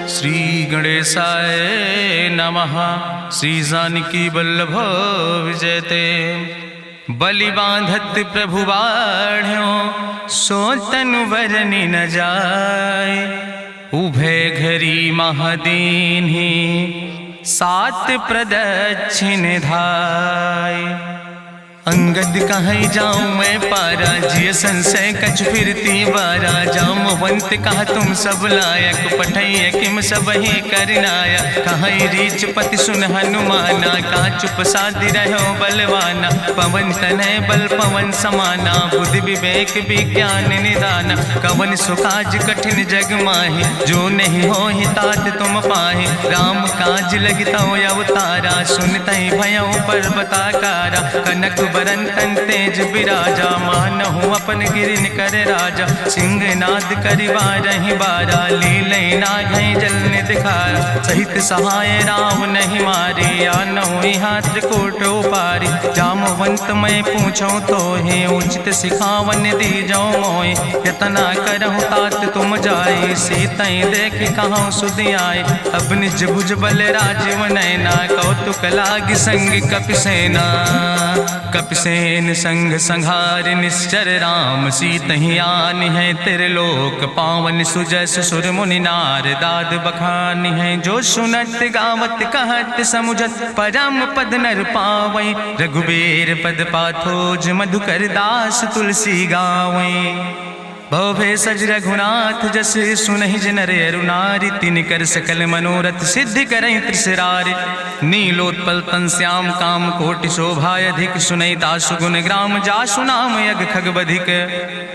श्री गणेशाय नमः। श्री जानकी वल्लभ विजयते। बलि बांधत प्रभु बाढ़ो सो तनु बरनि न जाय। उभय घरी महादीन्हि सात प्रदक्षिण धाय। अंगद कहीं जाऊं मैं पारा जिय संशय कछ फिरती बारा। जामवंत कहा तुम सब लायक पठैय किम सब ही करनाया। कहीं रीच पति सुन हनुमाना कहा चुप साधि रहो बलवाना। पवन तनय बल पवन समाना बुद्धि विवेक विज्ञान निदाना। कवन सुकाज कठिन जग माहि जो नहीं हो ही तात तुम पाहि। राम काज लगता अवतारा सुनतहि भयो पर्वताकारा। कनक बरन तन तेज बिराजा मानहु अपन गिरिन कर राजा। सिंह नाद करिवा रही बारा लीले नागई जल दिखारा। सहित सहाय राम नहीं मारे आनहु हाथ कोट पारी। जामवंत मैं पूछो तो हे उचित सिखावन दी जाओ मोय। यतना करहु तात तुम जाए सीतई देख कहूँ सुधि आए। अब निज भुज बल राजीव नैना कौतुक लाग संग कपिसेना। कपिसेन संग संहार निश्चर राम सीतहि आन है त्रिलोक पावन। सुजस सुर मुनि नार दाद बखानी है। जो सुनत गावत कहत समुझत परम पद नर पावै। रघुबीर पद पाथोज मधुकर दास तुलसी गावै। भवे सज रघुनाथ जस सुनहि जिनर अरुनारि। तिनकर सकल मनोरथ सिद्धि करहि त्रिसरारि। नीलोत्पल तन श्याम काम कोटि शोभाय अधिक। सुनहि दासु गुण ग्राम जासु नाम यज्ञ खग बधिक।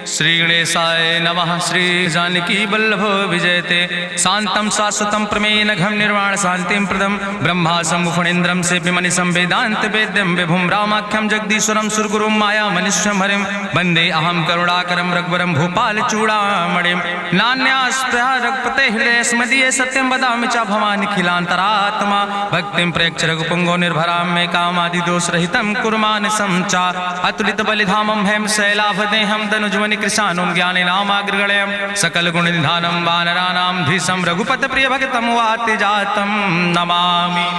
श्री गणेशाय नमः। श्री जानकी वल्लभ विजयते। शांतम शाश्वतम प्रमेय नघम निर्वाण शांतिम प्रदम। ब्रह्मा शंभु फणीन्द्रम से विमनि संवेदांत वेद्यम विभुम रामाख्यम जगदीश्वरम सुरगुरुम माया मनुष्यम हरिम। वंदे अहम करुणाकरम रघुवरम भूपाल चूड़ामणिम। नान्यास्पृहा रघुपते हृदय स्मदीये सत्यम वदामि च भवानि खिलांतरात्मा। भक्तिम प्रेक्ष रघुपुंगो निर्भराम मे कामादि दोष रहितम कुर्मान् समचा। अतुलित बलिधामम हेम शैलाभदेहम दनुजवनि कृशानुम ज्ञानि नामाग्रगण्यम। सकल गुण निधानम वानराणाम धीशम रघुपत प्रिय भक्तम वाति जातम नमामि।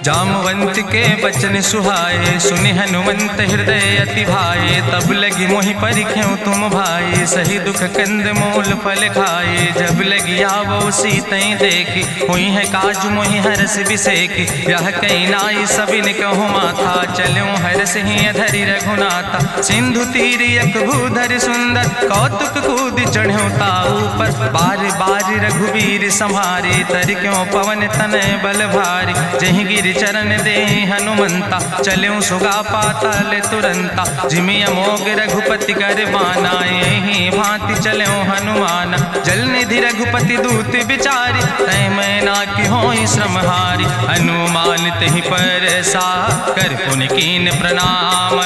जामवंत के बचन सुहाए सुनि हनुमंत हृदय अति भाए। तब लगी मोहि परिख्यों तुम भाई सही दुख कंद मूल फल खाए। जब लगी आवो सीतई देखी हुई है काज मोहि हरस बिसेखी। यह कई नाई सबिन कहु माथा चलूं हरस ही धरि रघुनाथा। सिंधु तीर यक भूधर सुंदर कौतुक कूद चढ़्यो ताऊ पर। बार बार रघुवीर संहारे तर क्यों पवन तनय बल भारी। जहि गिर चरण दे हनुमंता चल्यों सुगा पाताल तुरंता। जिमि अमोघ रघुपति कर बाना यही भांति चल्यों हनुमान। जल निधि रघुपति दूत बिचारी तय मैं ना कि होई श्रमहारी। हनुमान तहि पर सा कर पुनि कीन प्रणाम।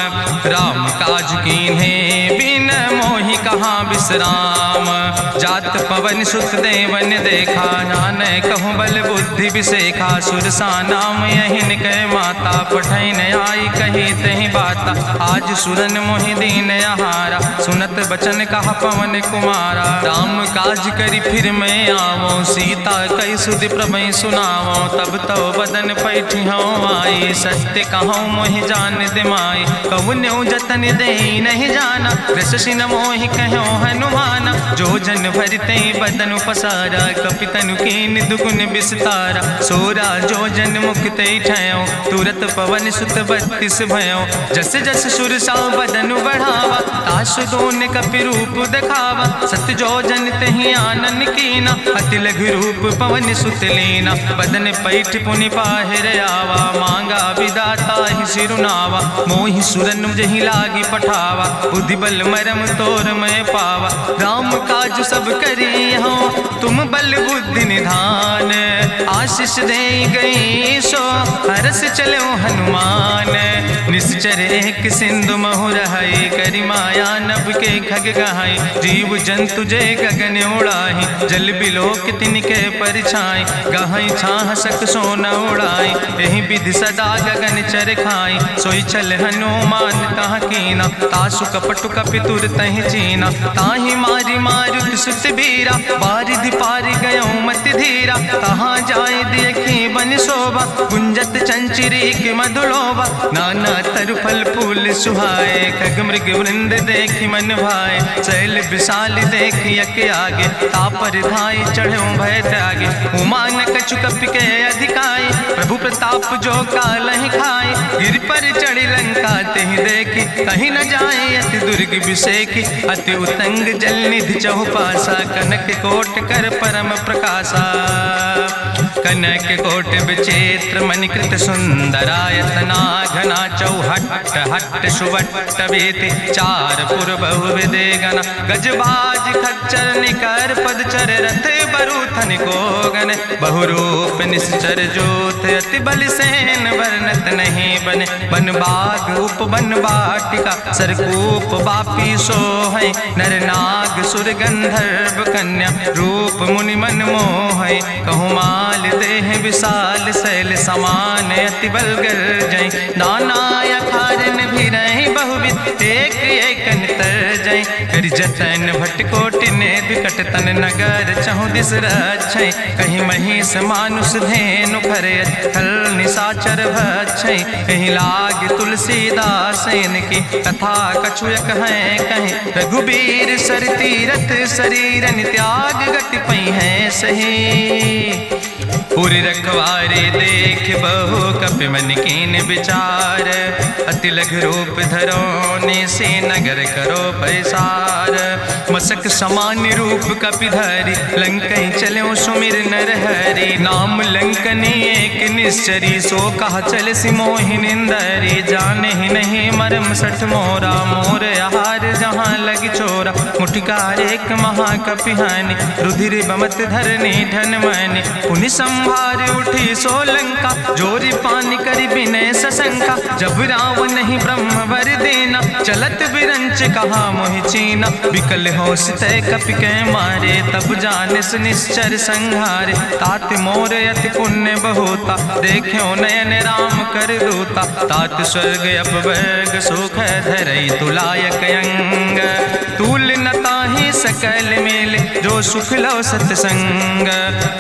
राम काज कीन्हे बिन मोहि कहाँ विश्राम। जात पवन सुत देवन देखा नानय कहूँ बल बुद्धि विसेखा। सुरसा नाम यहिन कह माता पठैन आई कही तहि बाता। आज सुरन मोहि दीन आहारा सुनत बचन कहा पवन कुमारा। राम काज करी फिर मैं आवो सीता कई सुधि प्रभै सुनावो। तब तो बदन पैठी हूँ आई सत्य कहूँ मोहि जान दिमाई। कहुन्यु जतन दे नहीं जाना रससिन मोहि कहो हनुमाना। जो जन भरते बदन पसारा कपितनु कीन दुगुन विस्तारा। सोरा जो जन मुक्ते ठयो तुरत पवन सुत 32 भयो। जस जस सुरसा बदन बढ़ावा तासु दोन कपि रूप दिखावा। सत जो जन तहि आनन कीना अति लघु रूप पवन सुत लीना। बदन पैठ पुनि पाहिर आवा मांगा विदाता ही सिरुनावा। मोहि सुरन जहि लागी पठावा बुद्धि बल मरम तोर मैं पावा। राम काज सब करी हो तुम बल बुद्धि निधान। आशीष दे गई सो हरस चलो हनुमान। निश्चर एक सिंधु महु रहाई करी माया नभ के खग गहाई। जीव जंतु जे गगन उड़ाही जल बिलोक तिनके परछाई। गहाई छाह सक सोन उड़ाई यही विधि सदा गगन चर खाई। सोई चल हनुमान तहाँ कीना तासु कपटु कपि तुर तहि चीना। ताहि मारी मारुत सुत बीरा बारिधि पारि गयो मति रघुबीरा, कहाँ जाए देखी बन शोभा, गुंजत चंचरी की मधुलोभा, नाना तरु फल फूल सुहाए, खग मृग वृंद देखी मन भाए, शैल विशाल देखी यके आगे, तापर धाय चढ़ो भय त्यागे, उमान कछु कपि के अधिकाई, प्रभु प्रताप जो कालहि खाए, गिर पर चढ़ी लंका तेहि देखी, कहीं न जाए अति दुर्ग विषेखी, अति उतंग जल निधि चहुपासा, कनक कोट कर परम प्रकाशा, कनक कोट विचित्र मणिकृत सुंदरायतना, घना चौहट्ट हट्ट सुवट्ट वेति, चार पुर बहु विदे गण, गजबाज खच्चर निकर पदचर, रथ बरूथन को गण, बहुरूप निश्चर जोत, अति बल सेन वर्णत नहीं बने, बन बाग उप बन बाटिका, सरकूप बापी सोहै, नर नाग सुर गंधर्व कन्या, रूप मुनि मन मोहै, कहूँ माल देह विशाल, शैल समान अति बल गर्जै, नाना अखारन भी रही बहुविध, एक एक तर जै, कर जतन भटकोटि ने विकट तन, नगर चहु दिस रक्षै, कहीं महिष मानुष धेनु खरे, खल निशाचर भक्षै, कहीं लाग तुलसीदास इनकी, कथा कछुयक है कहीं, रघुबीर सर तीरथ शरीरन, त्याग गति पई है सही, पूरी रखवारे देख बहु कपि मन कीन विचार, अति लघु रूप धरोने से नगर करो पैसार, मसक समान रूप कपि धरि, लंकई चलो सुमिर नर हरि, नाम लंकनी एक निश्चरी, सो कहा चल सिमोहि निंदरी, जाने ही नहीं मरम सठ मोरा, मोर आहार जहाँ लग चोरा, मुठिकार एक महाकपिहानि, रुधिर बमत धरनी धन मनि, पुनि संभार उठी सोलंका, जोरी पानी करी विनय सशंका, जब रावण नहीं ब्रह्म वर देना, चलत बिरंच कहा मोहि चीना, विकल होश तय कपि के मारे, तब जानिस निश्चर संहारे, तात मोर अति पुण्य बहुता, देख्यो नयन राम कर दूता, तात स्वर्ग अपवर्ग सुख धरई तुलायक अंग, तूल न ताहि सकल मेल, जो सुख लो सत्संग,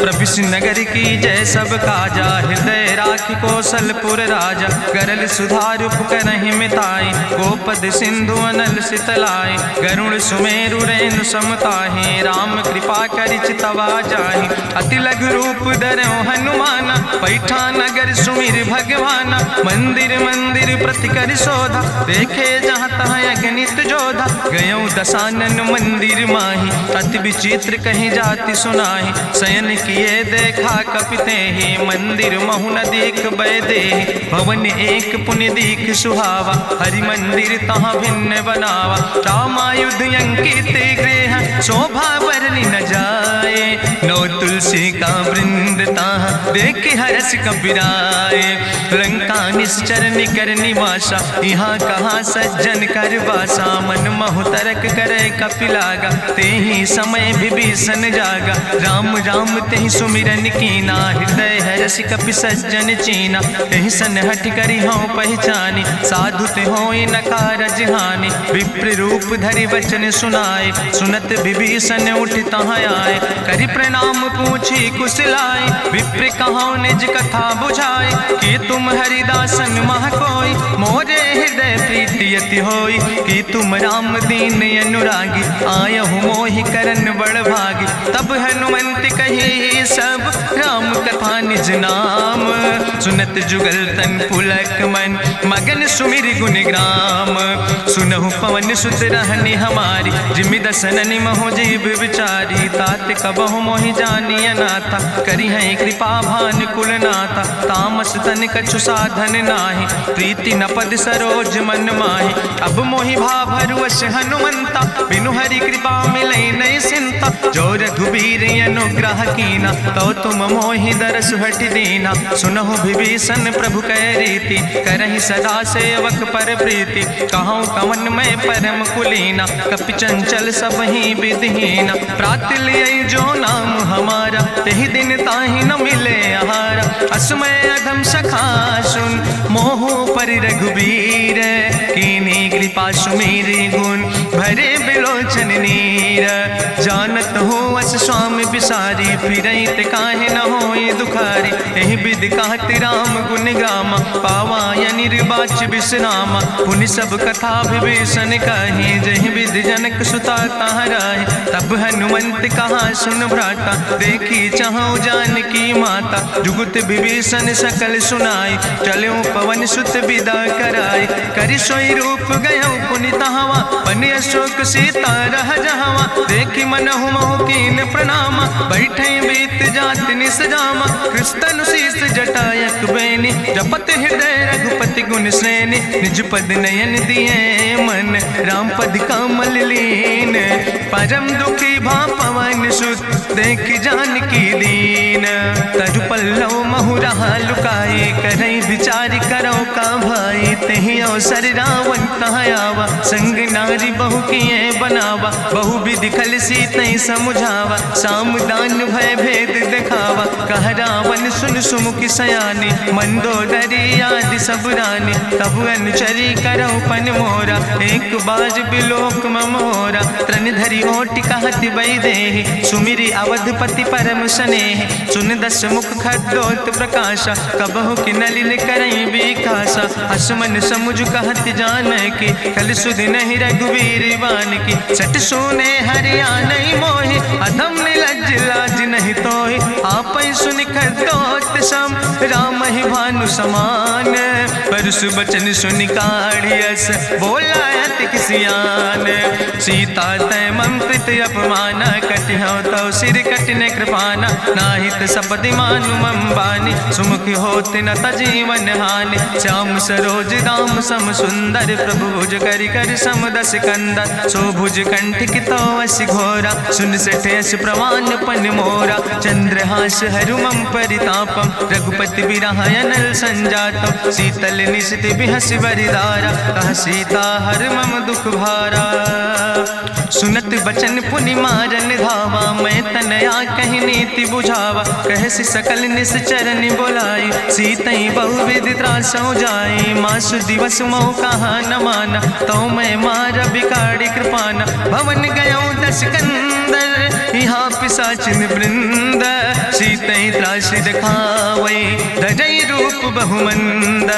प्रभिस नगर की जय सब काजा, हृदय राखि कौशलपुर राजा, गरल सुधार उपकरहि मिताई, गोपद सिंधु अनल सितलाई, गरुड़ सुमेरु रेणु समताहि, राम कृपा करि चितवा जाहि, अति लघु रूप धरौ हनुमाना, पैठा नगर सुमिर भगवाना, मंदिर मंदिर प्रति कर शोधा, देखे जहाँ तहाँ अगणित जोधा, गयौ दशानन मंदिर माही, अति विचित्र कहीं जाति सुनाही, शयन किए देखा कपिते ही, मंदिर महु न देख बैदे, भवन एक पुण्य दीख सुहावा, हरि मंदिर तहाँ भिन्न बनावा, रामायुध अंकित गृह, शोभा बरनी न जाए, नौ तुलसी का वृंद तहाँ देख हरस कपिराए, लंका निश्चर निकर निवासा, यहाँ कहाँ सज्जन कर बासा, मन महु तरक करे कपिलागा, ते ही समय विभीषण जागा, राम राम तेहि सुमिरन कीना, हृदय हरस कपि सज्जन चीना, तेहि सन हठ करी हूँ पहचानी, साधु ते होई न कारज हानि, विप्र रूप धरि वचन सुनाए, सुनत विभीषण उठ तहाँ आए, करि प्रणाम पूछी कुशलाए, विप्र कहाँ निज कथा बुझाए, कि तुम हरिदासन मह कोई, मोरे हृदय प्रीति अति होई, कि तुम राम दीन अनुरागी, आयहु मोहि करन बड़ भागी, तब हनुमंत कही सब राम कथा निज नाम, सुनत जुगल तन पुलक मन, मगन सुमिर गुण ग्राम, सुनहु पवन सुत रहनी हमारी, जिमि दसननि महो जीव विचारी, तात कबहु मोहि जानी अनाथा, करी है कृपा भान कुल नाथा, तामस तन कछु साधन नाही, प्रीति न पद सरोज मन माही, अब मोहि भाभरुवश हनुमंता, बिनु हरि कृपा मिलै नहीं सिंता, जो रघुबीर अनुग्रह कीना, तो तुम मोहि दरस हट दीना, सुनहु विभीषण प्रभु कै रीति, करहि सदा सेवक पर प्रीति, कहूँ कवन में परम कुलीना, कपि चंचल सब ही विधिहीना, प्रात लिय जो नाम हमारा, तेहि दिन ताहि न मिले आहारा, असमय अधम सखा सुन, मोहु पर रघुबीर, कीनी कृपा सुमेरी गुण, भरे बिलोचन नीर, जानत हो अस स्वामी बिसारी, फिरई ते काहे न होई दुखारी। एहि विधि कहत राम गुण गामा, पावा निर्बाच विश्रामा। पुनि सब कथा विभीषण कही, जहि विधि जनक सुता कहाँ रहे। तब हनुमंत कहा सुन भ्राता, देखी चाहूँ जानकी माता। जुगुत विभीषण सकल सुनाई, चलो पवन सुत विदा कराई। करि सोई रूप गयो पुनि तहवा, बन अशोक सीता रह जहवा। देखी मनहु महु कीन प्रणामा, बैठे बीत जात निस जामा। कृष्ण शीस जटायक बेनी, जपत हृदय रघुपति गुण श्रेणी। निज पद नयन दिए मन, राम पद कमल लीन। परम दुखी भा पवन सुत, देख जानकी दीन। तरु पल्लव महु रहा लुकाई, करई विचार करो का भाई। तेहि अवसर रावण तहाँ आवा, संग नारी बहु किए बनावा। बहु विधि खल सीतै समुझावा, साम दान भय भेद दिखावा। कह रावण सुन सुमुखी सयानी, मंदोदरी आदि सब रानी। तब अनुचरी करो पन मोरा, एक बाज बिलोक ममोरा। त्रन धरि ओटि कहत बई देहि, सुमिरी अवधपति परम स्नेह। सुन दस मुख खद्योत प्रकाशा, कबहु कि नलिन करई बिकासा। असमन समुझ कहत जानकी, कल सुध नहीं रघुवीर बान की। सट सुने हरियाणई मोहि, अधम निलज्ज लाज नहीं तोहि। आपै सुनि खद्योत सम, राम ही भानु समान। परसु बचन सुनि काढ़ियस, बोला अति किसियान। सीता तै मम कृत अपमाना, कटिहौ तौ सिर कटिन कृपाना। नाहित सपदि मानु मम बानी, सुमुख होत न तजीवन हानि। श्याम सरोज दाम सम सुंदर, प्रभु भुज करि कर सम दस कंदर। सो भुज कंठ कितो अस घोरा, सुन सठेस प्रमाण पन मोरा। चंद्रहास हरु मम परितापम, रघुपति बिरहायनल संजातम। शीतल निशित बिहस बरिदारा, कह सीता हर मम दुख भारा। सुनत बचन पुनि मारन धावा, मैं तनया कहि नीति बुझावा। कहसि सकल निश्चरन बोलाई, सीतई बहुविधि त्रासौ जाई। मासु दिवस मोह कहा न माना, तो मैं मार बिकाड़ी कृपाना। भवन गयो दस कंदर, यहाँ पिशाचिन वृंद। सीतई त्रास दिखावई, धजई रूप बहुमंद।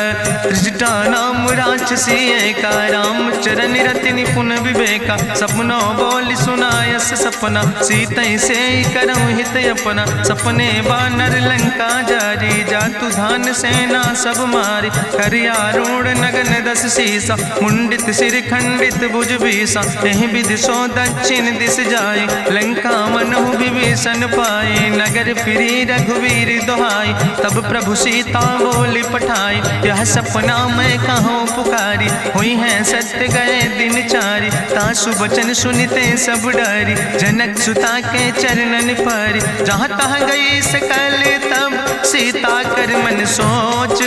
त्रिजटा नाम राक्षसी एका, राम चरण रति निपुण विवेका। सपनो बोल सुनायस सपना, सीतई से करऊँ हित अपना। सपने बानर लंका जारी, जातु धान सेना सब मारी। करियारूढ़ नगन दस सीसा, मुंडित सिर खंडित भुज बीसा। एहि विधि सो दक्षिण दिस जाय, लंका मनहु विभीषण पाए। नगर फिरी रघुवीर दोहाई, तब प्रभु सीता बोली पठाई। यह सपना मैं कहूँ पुकारी, हुई है सत्य गए दिन चारी। तासु बचन सुनते सब डरी, जनक सुता के चरणन पर। जहाँ तहाँ गई सकल तब, सीता कर मन सोच।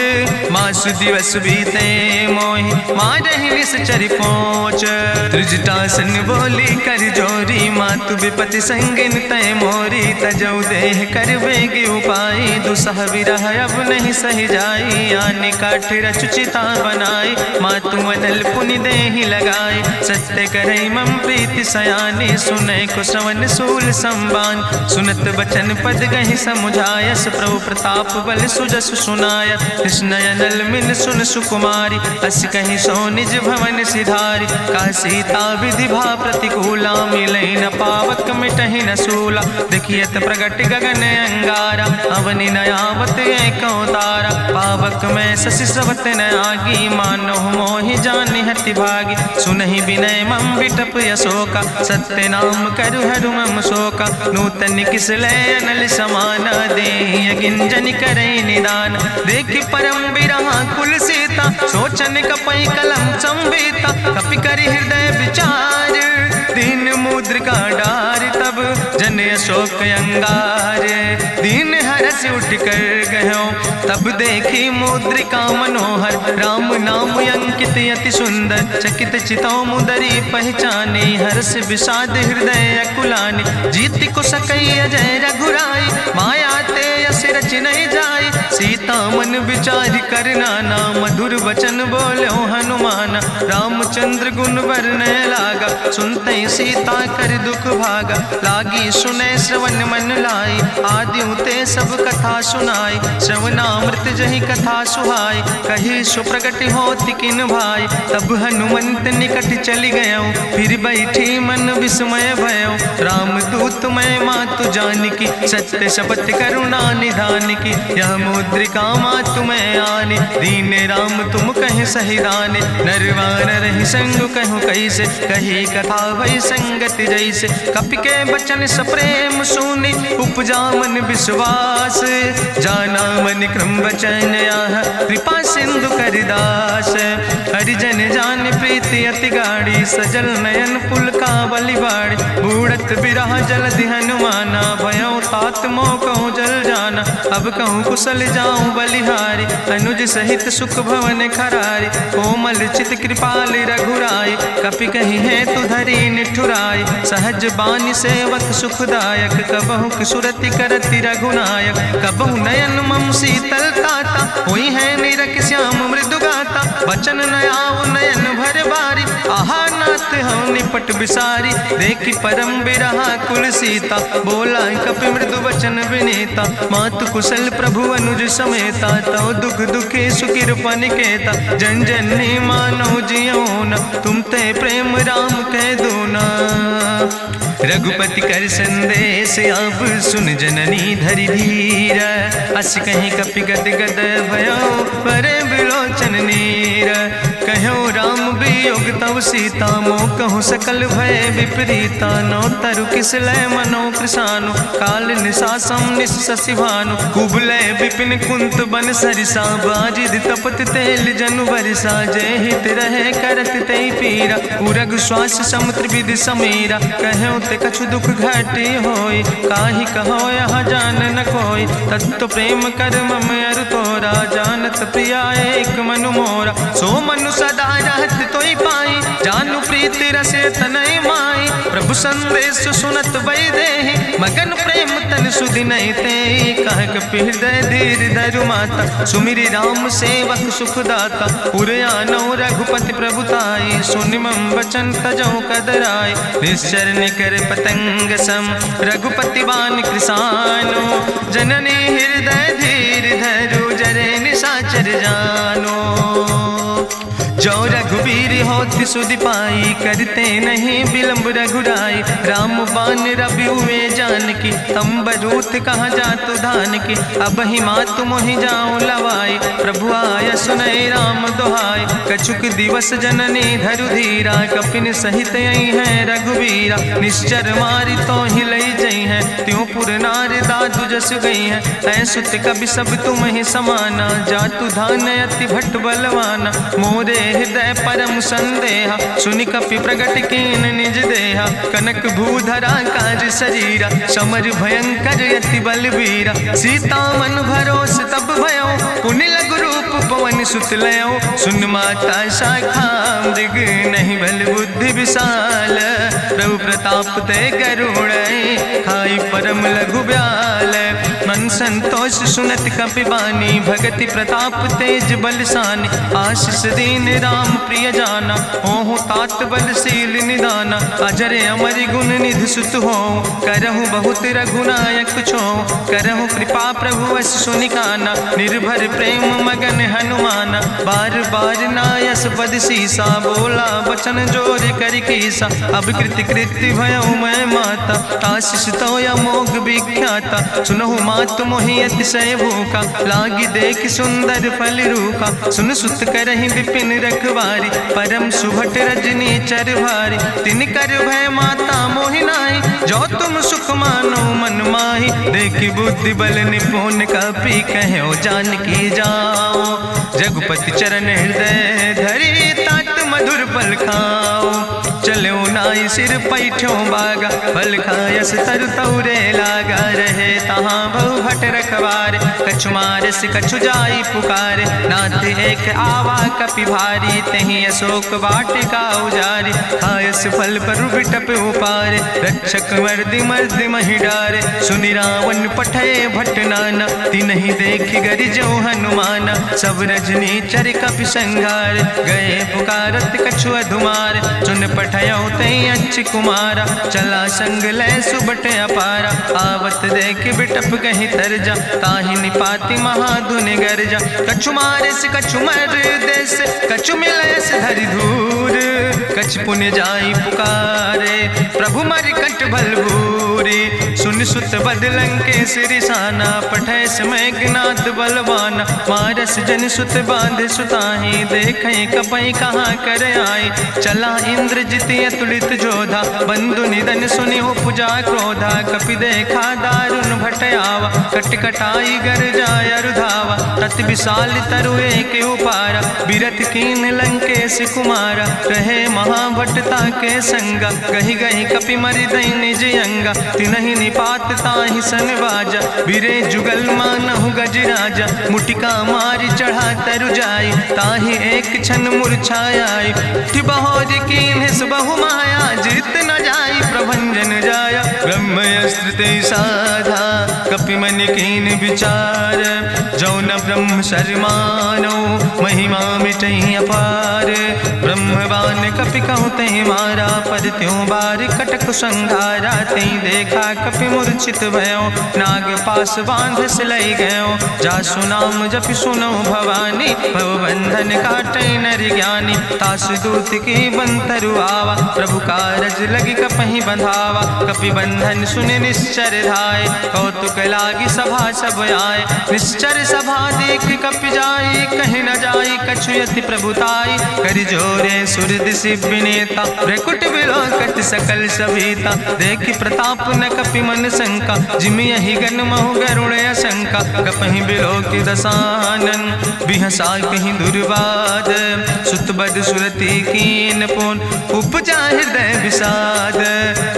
मासु दिवस बीते मोहि, मारहि निश्चर पहुँच। त्रिजटासन बोली कर जोरी, मातु विपति संगिन तय मोरी। तजौ देह कर बेगी उपाय, दुसह विरह अब नहीं सही जाई। आने काठ रचुचिता बनाई, मातु मनल पुनि देहि लगाई। सत्य करई मम प्रीति सयानी, सुनै को श्रवण सूल संबान। सुनत बचन पद गहि समुझायस, प्रभु प्रताप बल सुजस सुनाय। कृष्णयनल मिन सुन सुकुमारी, अस कहि सो निज भवन सिधारी। का सीता विधि भा प्रतिकूला, मिलै न पावक मिटहि न सूला। देखियत प्रगट गगन अंगारा, अवनि नयावत एको तारा। पावक में शशि स्रवत न आगी, मानो मोहि जानि हति भागी। सुनहि विनय मम विटप यशोका, सत्य नाम करु हरु मम शोका। नूतन किसले अनल समाना, देहि गिंजन करई निदान। देखि परम बिरहा कुल सीता, सोचन कपई कलम संवेता। कपि करि हृदय विचार, दीन मुद्रिका डार। तब जन अशोक अंगार, दीन हरस उठ कर गयो। तब देखी मुद्रिका मनोहर, राम नाम अंकित अति सुंदर। चकित चितौ मुदरी पहचाने, हर्ष विषाद हृदय अकुलाने। जीत को सकई अजय रघुराई, माया ते यस रच नहीं जाई। सीता मन विचार कर नाना, मधुर वचन बोलो हनुमाना। रामचंद्र गुण वर्णय लागा, सुनते सीता कर दुख भागा। लागी सुने श्रवण मन लाई, आदि उते सब कथा सुनाई, श्रवणामृत जहि कथा सुहाई, कही सुप्रगट होति किन भाई, तब हनुमंत निकट चली गयो, फिर बैठी मन विस्मय भयो, राम दूत मैं मातु जानकी, सत्य शपथ करुणा निधान की, यह मुद्रिका मातु मैं आने, दीन राम तुम कहे सही दाने, नरवान रही संग कहूँ कैसे, कही कथा भई संगति जैसे, कपि के बचन सप्रेम सुनी, उपजा मन विश्वास, जाना मन क्रम वचन आह, कृपा सिंधु करिदास, हरिजन जान प्रीति अति गाड़ी, सजल नयन पुलकावली बाड़ी, बूढ़त बिरह जलधि हनुमाना, भयो तात मोह कहूँ जल जाना, अब कहूँ कुशल जाऊँ बलिहारी, अनुज सहित सुख भवन खरारी, कोमल चित कृपाल रघुराई, कपि कही है तु धरी निठुराई, सहज बानी सेवक सुखदायक, कबहु किशुरति करति रघुनायक, कबहु नयन मम शीतल ताता, हुई है निरख श्याम मृदु गाता, बचन न आव नयन भर बारी, आहा नाथ हम निपट बिसारी, देखी परम बिरहा कुल सीता, बोला कपि मृदु वचन विनीता, मातु कुशल प्रभु अनुज समेता, तव दुख दुखी सुकृपा निकेता, जन जननी मानो जियो न, तुम ते प्रेम राम कह दो ना, रघुपति कर संदेश अब सुन जननी धरि धीर, अस कहीं कपि गद गद भयो परे बिलोचन नीर, कहो राम वियोग तव सीता, मोह कहूँ सकल भय विपरीता, नो तरु किस लय मनो कृशानु, काल निशासम निशि भानु, कुबलय विपिन कुंत बन सरिसा, बाजिद तपत तेल जनु बरिसा, जय हित रहे करत ते पीरा, उरग श्वास समुद्र विधि समीरा, कहो ते कछु दुख घटी होई, काहि कहो यहाँ जान न कोई, तत्व प्रेम कर मम अरु तोरा, जानत प्रिया एक मनु मोरा, सो मनु सदा रहत तोई पाई, जानु प्रीति रसे तनय माई, प्रभु संदेश सुनत वै देहि, मगन प्रेम तन सुधि नहीं ते, कह कपि हृदय धीर धरु माता, सुमिरि राम सेवक सुखदाता, पुरयानो रघुपति प्रभुताई, सुनि मम वचन तजौ कदराई, निश्चर निकर पतंग सम, रघुपति बान कृसानो, जननी हृदय धीर धरु जरे निशाचर जानो, जो रघुवीर होति सुधि पाई, करते नहीं विलंब रघुराई, राम बान रवि हुए जानकी, तंबरूथ कहाँ जातु धान की, अब ही मातु मोहि जाऊँ लवाई, प्रभु आय सुनय राम दुहाई, कछुक दिवस जननी धरु धीरा, कपिन सहित यही है रघुवीरा, निश्चर मारी तो ही लई जई है, त्यों पुर नार दादु जस गई है, ऐसुत कभी सब तुम ही समाना, जातु धान अति भट्ट बलवाना, मोरे हृदय परम संदेहा, सुनि कपि प्रगट कीन निज देहा, कनक भूधरा काज शरीरा, समर भयंकर यति बलवीरा, सीता मन भरोस तब भयो, पुनि लघु रूप पवन सुत लयो, सुन माता शाखा मृग नहीं बल बुद्धि विशाल, प्रभु प्रताप ते गरुड़ खाई परम लघु ब्याल, मन संतोष सुनत कपि बानी, भगति प्रताप तेज बलसानी, आशीष दीन राम प्रिय जाना, ओहु तात बलशील निदाना, अजर अमर गुण निधि सुत हो, करहु बहुत रघुनायक छो, करहु कृपा प्रभु वश सुनिकाना, निर्भर प्रेम मगन हनुमाना, बार बार नायस पद सीसा, बोला बचन जोर कर कीसा, अब कृति कृति भयो मैं माता, आशीष तो अमोघ विख्याता, सुनहु मातु मोहि अतिशय भूखा, लागी देख सुंदर फल रूखा, सुन सुत करहि विपिन रखवारी, परम सुभट रजनी चर भारी, तिन कर भय माता मोहि नाहि, जो तुम सुख मानो मन माहि, देखि बुद्धि बल निपुण कपि कहो जानकी जाओ, रघुपति चरण हृदय धरि तात मधुर फल खाओ, चलो नाई सिर पैठो बागा, फल खायस तरु तौरे लागा, रहे तहाँ बहु भट एक बार, कछु मारस कछु जाई पुकार, नाथ एक आवा कपि भारी, तहीं अशोक वाटिका उजारी, खायस फल पर बिटप उपार, रक्षक मर्दि मर्दि महि डार, सुनि रावण पठय भट नाना, तिन्हि देख गरिजो हनुमाना, सब रजनी चर कपि संघार, गए पुकारत कछु अधुमार, सुन पठयो तई अच्छ कुमारा, चला संग लै सुबट अपारा, आवत देख बिटप कहीं तरजा, ताहि निपाति महाधुनि गर्जा, कछु मारिस कछु मर देस, कछु मिलयस धरि धूर, कछ पुण्य जाई पुकारे, प्रभु मरि कंठ भल भूरी, सुन सुत बदलंग के सिरिसाना, पठय समय ज्ञात बलवाना, मारस जन सुत बांध सुताही, देखें कपई कहाँ कर आए, चला इंद्रजित अतुलित जोधा, बंधु निधन सुनि उपजा क्रोधा, कपि देखा दारुण भटयावा, कटकटाई गर जाय रुधावा, तत विशाल तरु एक उपारा, बिरथ कीन लंकेश कुमारा, रहे महाभटता के संगा, गही गही कपि मरि दई निज अंगा, तिन्हि निपात ताहि सन बाजा, बिरे जुगल मानहु गजराजा, मुटिका मारि चढ़ा तरु जाई, ताहि एक क्षण मूर्छाई, बहोज कीन्हिस बहु माया, जीत न जाई प्रभंजन जाया, ब्रह्मस्त्र ते साधा, कपि मन कीन विचार, जौ न ब्रह्म शर्मानो, महिमा मिटई अपार, ब्रह्मवान कपि कहु तहि मारा, पद त्यों बार कटक संघारा, तई देखा कपि मूर्छित भयो, नाग पास बांध सिलई गयो, जासु नाम जपि सुनो भवानी, भव बंधन काटई नर ज्ञानी, तासु दूत की बंतरु आवा, प्रभु कारज लगी कपहि बंधावा, कपि बंधन सुनि निश्चर धाय, कौतुक लागी सभा सब आए, निश्चर सभा देख कपि जाई, कहीं न जाई कछु यति प्रभुताई, कर जोरे सुर दिसि विनेता, भ्रकुट विलोकत सकल सभीता, देखि प्रताप न कपि मन शंका, जिमि यहि गन महु गरुण शंका, कपहि बिलोकि दसानन, बिहसा कहीं दुर्वाद, सुत बद सुरति कीन पुन, उपजा हृदय विषाद,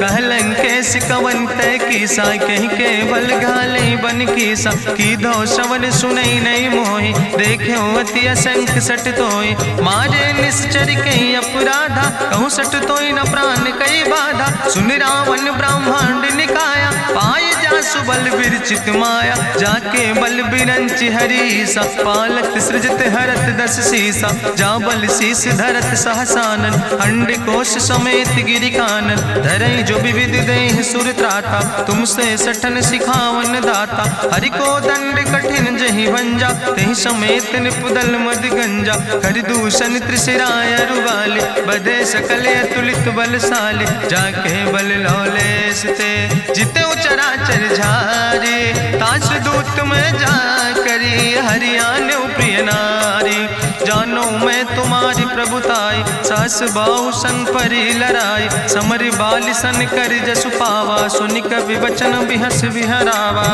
कहलन कैस कवन तय कीसा, कहीं केवल घाले बन कीसा, की दो श्रवण सुनई नहीं मोहि, देख्यो अति असंख सट तोय, मारे निश्चर कहीं अपराधा, कहूँ सट तोय न प्राण कई बाधा, सुन रावण ब्रह्मांड निकाया, पाय जासु बल विरचित माया, जाके बल बिरंचि हरीसा, पालत सृजत हरत दस सीसा, जा बल शीस धरत सहसानन, अंड कोश समेत गिरि कानन, धरई जो विविध देह सुर त्राता, तुमसे सठन सिखावन दाता, हरि को दंड कठिन जहि भंजा, तहि समेत निपुदल मद गंजा, कर दूषण त्रिशिराय रुवाले, बधे सकल अतुलित बलशाले, जाके बल लौलेस ते जिते चराचर झारे, तास दूत में जा करी, हरियाण प्रिय नारी, जानो मैं तुम्हारी प्रभुताई, सास बाहु सन परी लड़ाई, समर बाल सन कर जसु पावा, सुनि कवि वचन बिहस विहरावा,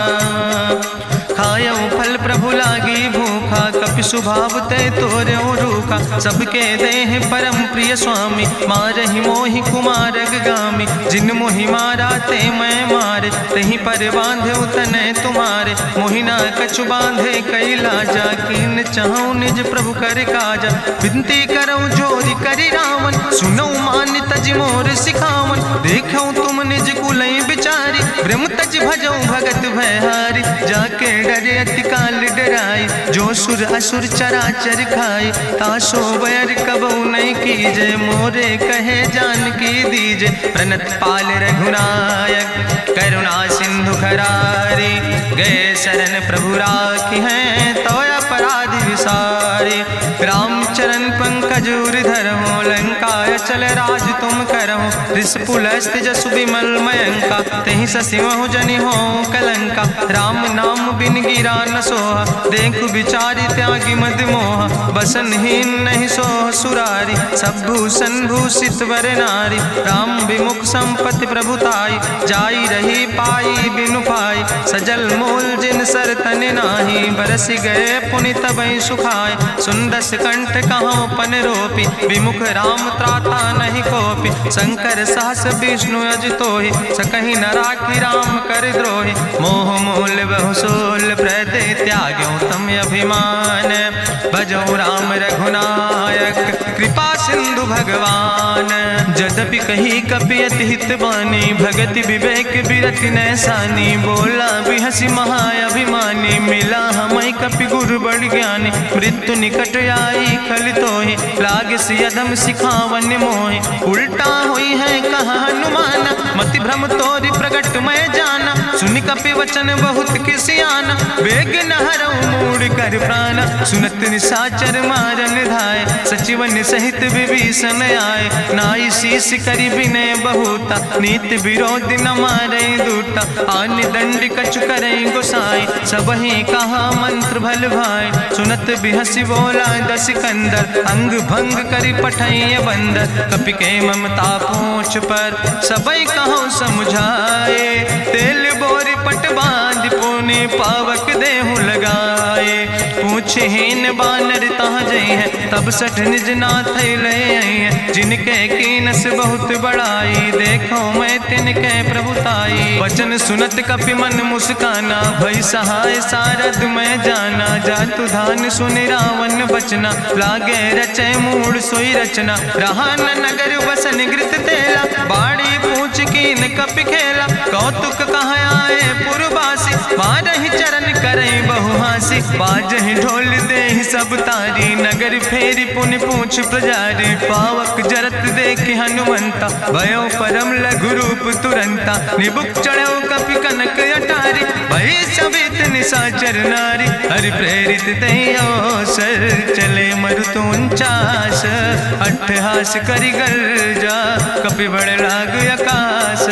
खायो फल प्रभु लागी भूखा, कपि स्वभाव ते तोर्यो रूखा, सबके देह परम प्रिय स्वामी, मारहि मोहि कुमार गामी, जिन मोहि मारा ते मैं मारे, तहीं पर बांधे तने तुम्हारे, मोहिना कछु बांधे कई लाजा, कीन चाहूं निज प्रभु कर काजा, विनती करऊं जोरी करी रावण, सुनऊ मान तज मोर सिखावन, देखऊं तुम निज कुलई बिचारी, ब्रह्म तज भजऊं भगत भयहारी, जाके डरे अति काल डराई, जो सुर असुर चराचर खाई, तासो बैर कबऊ नहीं कीजे, मोरे कहे जान की दीजे, प्रणत पाल रघुनायक करुणा सिंधु खरारी, गए शरण प्रभु राखी हैं तो अपराध विसारी, रामचरण पंकज उर धरहु, लंकाय चल राज तुम करहु, रिसपुलस्त जसु विमल मयंका, तेहि ससिमहु जनि हो कलंका, राम नाम बिन गिरा न सोहा, देखु बिचारी त्यागी मद मोहा, बसनहीन नहीं सोह सुरारी, सब भूषण भूषित वर नारी, राम विमुख संपत्ति प्रभुताई, जाई रही पाई बिनु पाई, सजल मूल जिन सर तन नाही, बरस गए पुनि तबहि सुखाए। सुंदस कंठ कहाँ पन रोपी, विमुख राम त्राता नहीं कोपी। शंकर सहस विष्णु अजितोहि, सकहि न राखी राम कर द्रोहि। मोह मूल बहुसोल प्रदे, त्याग्यो तम अभिमान। भजो राम रघुनायक, कृपा सिंधु भगवान। यद्यपि कही कपि अति हित बानी, भगति विवेक बिरति नैसानी। बोला बिहसि महाअभिमानी, मिला हमई कपि गुरु बड़ ज्ञानी। मृत्यु निकट आई खल तोहि, लागे सियदम सिखावन मोहि। उल्टा हुई है कहा हनुमाना, मति भ्रम तोरि प्रगट मैं जाना। सुनि कपि वचन बहुत किसियाना, बेग न हरऊ मूढ़ कर प्राण। सुनत निशाचर मारन धाय, सचिवन सहित विभीषण आए। नाई शीस करि विनय बहुता, नीति विरोध न मारे दूता। आन दंड कछु करे गोसाई, सबहि कहा मंत्र भल भाई। सुनत बिहसि बोला दस कंदर, अंग भंग करि पठैय बंदर। कपि के ममता पूछ पर, सबई कहो समुझाए। तेल बोरी पट बांध पुनि, पावक देहु लगाए। पूछहीन बानर तहाँ जई है, तब सठ निज नाथ ले आई है। जिनके कीनस बहुत बड़ाई, देखो मैं तिनके प्रभुताई। वचन सुनत कपि मन मुस्काना, भई सहाय सारद मैं जाना। जातु धान सुनि रावण बचना, लागे रचे मूढ़ सोई रचना। रहा न नगर बसन घृत तेला, बाड़ी पूछ कीन कपि खेला। कौतुक कहाँ आए पुरवासी, मारहि चरण करई बहु हासी। बाजहि ढोल देहि सब तारी, नगर फेरी पुनि पूछ प्रजारी। पावक जरत देख हनुमंता, भयो परम लघु रूप तुरंता। निबुक चढ़ो कपि कनक अटारी, भई सवित निशाचर नारी। हरि प्रेरित दई अवसर, चले मरुत 49। अट्ठहास करि गर्जा, कपि बड़ लाग आकाश।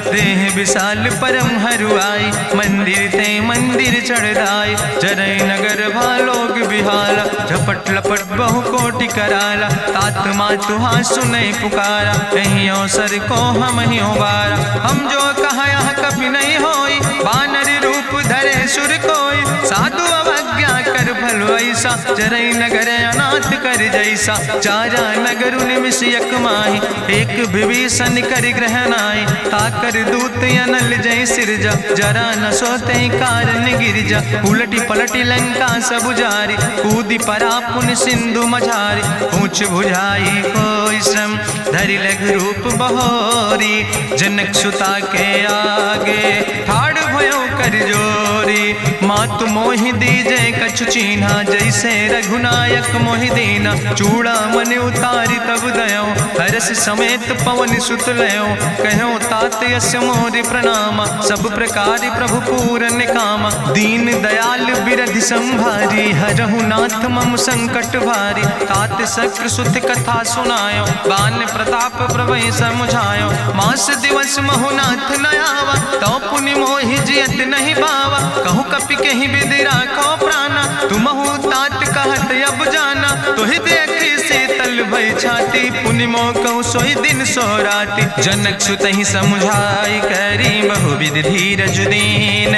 देह विशाल परम हरुआई, मंदिर ते मंदिर चढ़ाई। जरई नगर भालोग बिहाला, झपट लपट बहु कोटि कराला। तात मातु हाँ सुनई पुकारा, कहीं अवसर को हम ही उबारा। हम जो कहा यहाँ कभी नहीं होई, बानर रूप धरे सुर कोई। साधु अवज्ञा कर भल ऐसा, जरई नगर अनाथ कर जैसा। चारा नगर निमिष यक माही, एक विभीषण कर ग्रह नाई। ताकर दूत अनल जय सिरजा, जरा न सोते कारण गिरजा। उलटी पलटी लंका सब जारी, कूदी परा पुन सिंधु मझारी। पूछ बुझाई कोई श्रम, धरि लघु रूप बहोरी। जनक सुता के आगे, ठाड़ भयो कर जोरी। मातु मोहि दीजे कछु चीन्हा, जैसे रघुनायक मोहि दीना। चूड़ा मन उतारी तब दयो, हरस समेत पवन सुत लयो। कहो तात यस मोरि प्रणामा, सब प्रकार प्रभु पूरन कामा। दीन दयाल बिरधि संभारी, हरहु नाथ मम संकट भारी। तात शक्र सुत कथा सुनायो, बान प्रताप प्रभु समुझायो। मास दिवस महु नाथ न आवा, तो पुनि मोहि जियत नहीं बावा। कहु कपि कहीं विधि राखो प्राणा, तुमहु तात कहत अब जाना। तुहि देखी शीतल भई छाती, पुनि मोह कहु सोई दिन सो राति। जनक सुतहि समुझाई, करी बहु विधि धीरज दीन।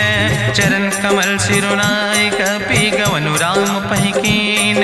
चरण कमल सिरुनाई, कपि गवनु राम पहि कीन।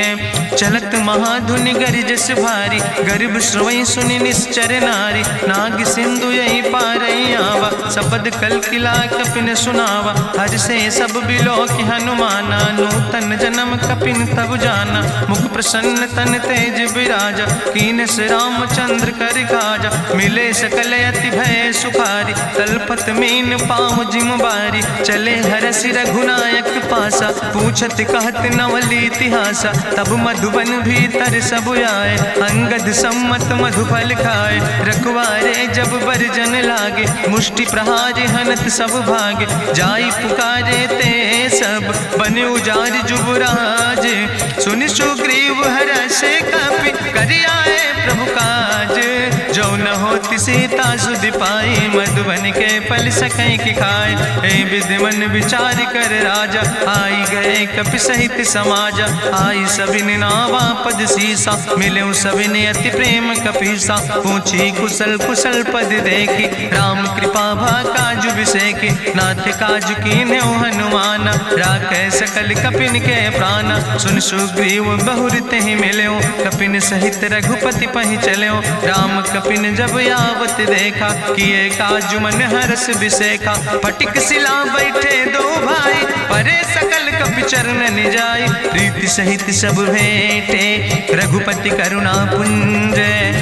चलत महाधुनि गरिजस भारी, गर्भ श्रोई सुनि निश्चर नारी। नाग सिंधु यही पारई आवा, सबद कल किला कपिन सुनावा। हर से सब बिलो कि हनुमाना, नूतन जन्म कपिन तब जाना। मुख प्रसन्न तन तेज विराजा, कीनस रामचंद्र कर काजा। मिले सकल अति भय सुखारी, तलपत मीन पाँव जिम बारी। चले हरस रघुनायक पासा, पूछत कहत नवल इतिहासा। तब मधुबन भीतर सब आए, अंगद सम्मत मधुफल खाए। रखवारे जब बरजन लागे, मुष्टि प्रहारे हनत सब भागे। जाई पुकारे ते सब, बने उजार जुबराज। सुनि सुग्रीव हर्षे कपि, करि आए प्रभु काज। जो न होति सीता सुध पाई, मधुबन के फल सकै की खाए। हे विधि मन विचार कर राजा, आई गए कपि सहित समाजा। आई सबिन नावा पद सीसा, मिले सबिन अति प्रेम कपीसा। पूछी कुशल कुशल पद देखी, राम कृपा भा काजु विसेखी। नाथ काजु कीन्हे हनुमान, राखै सकल कपिन के प्राण। सुन सुग्रीव बहुर तेहि मिल्यो, कपिन सहित रघुपति पहि चल्यो। राम कपिन जब आवत देखा, किए काजु मन हरस विसेखा। फटिक सिला बैठे दो भाई, परे सकल कपि चरण जाय। प्रीति सहित सब भेंटे, रघुपति करुणा पुंज।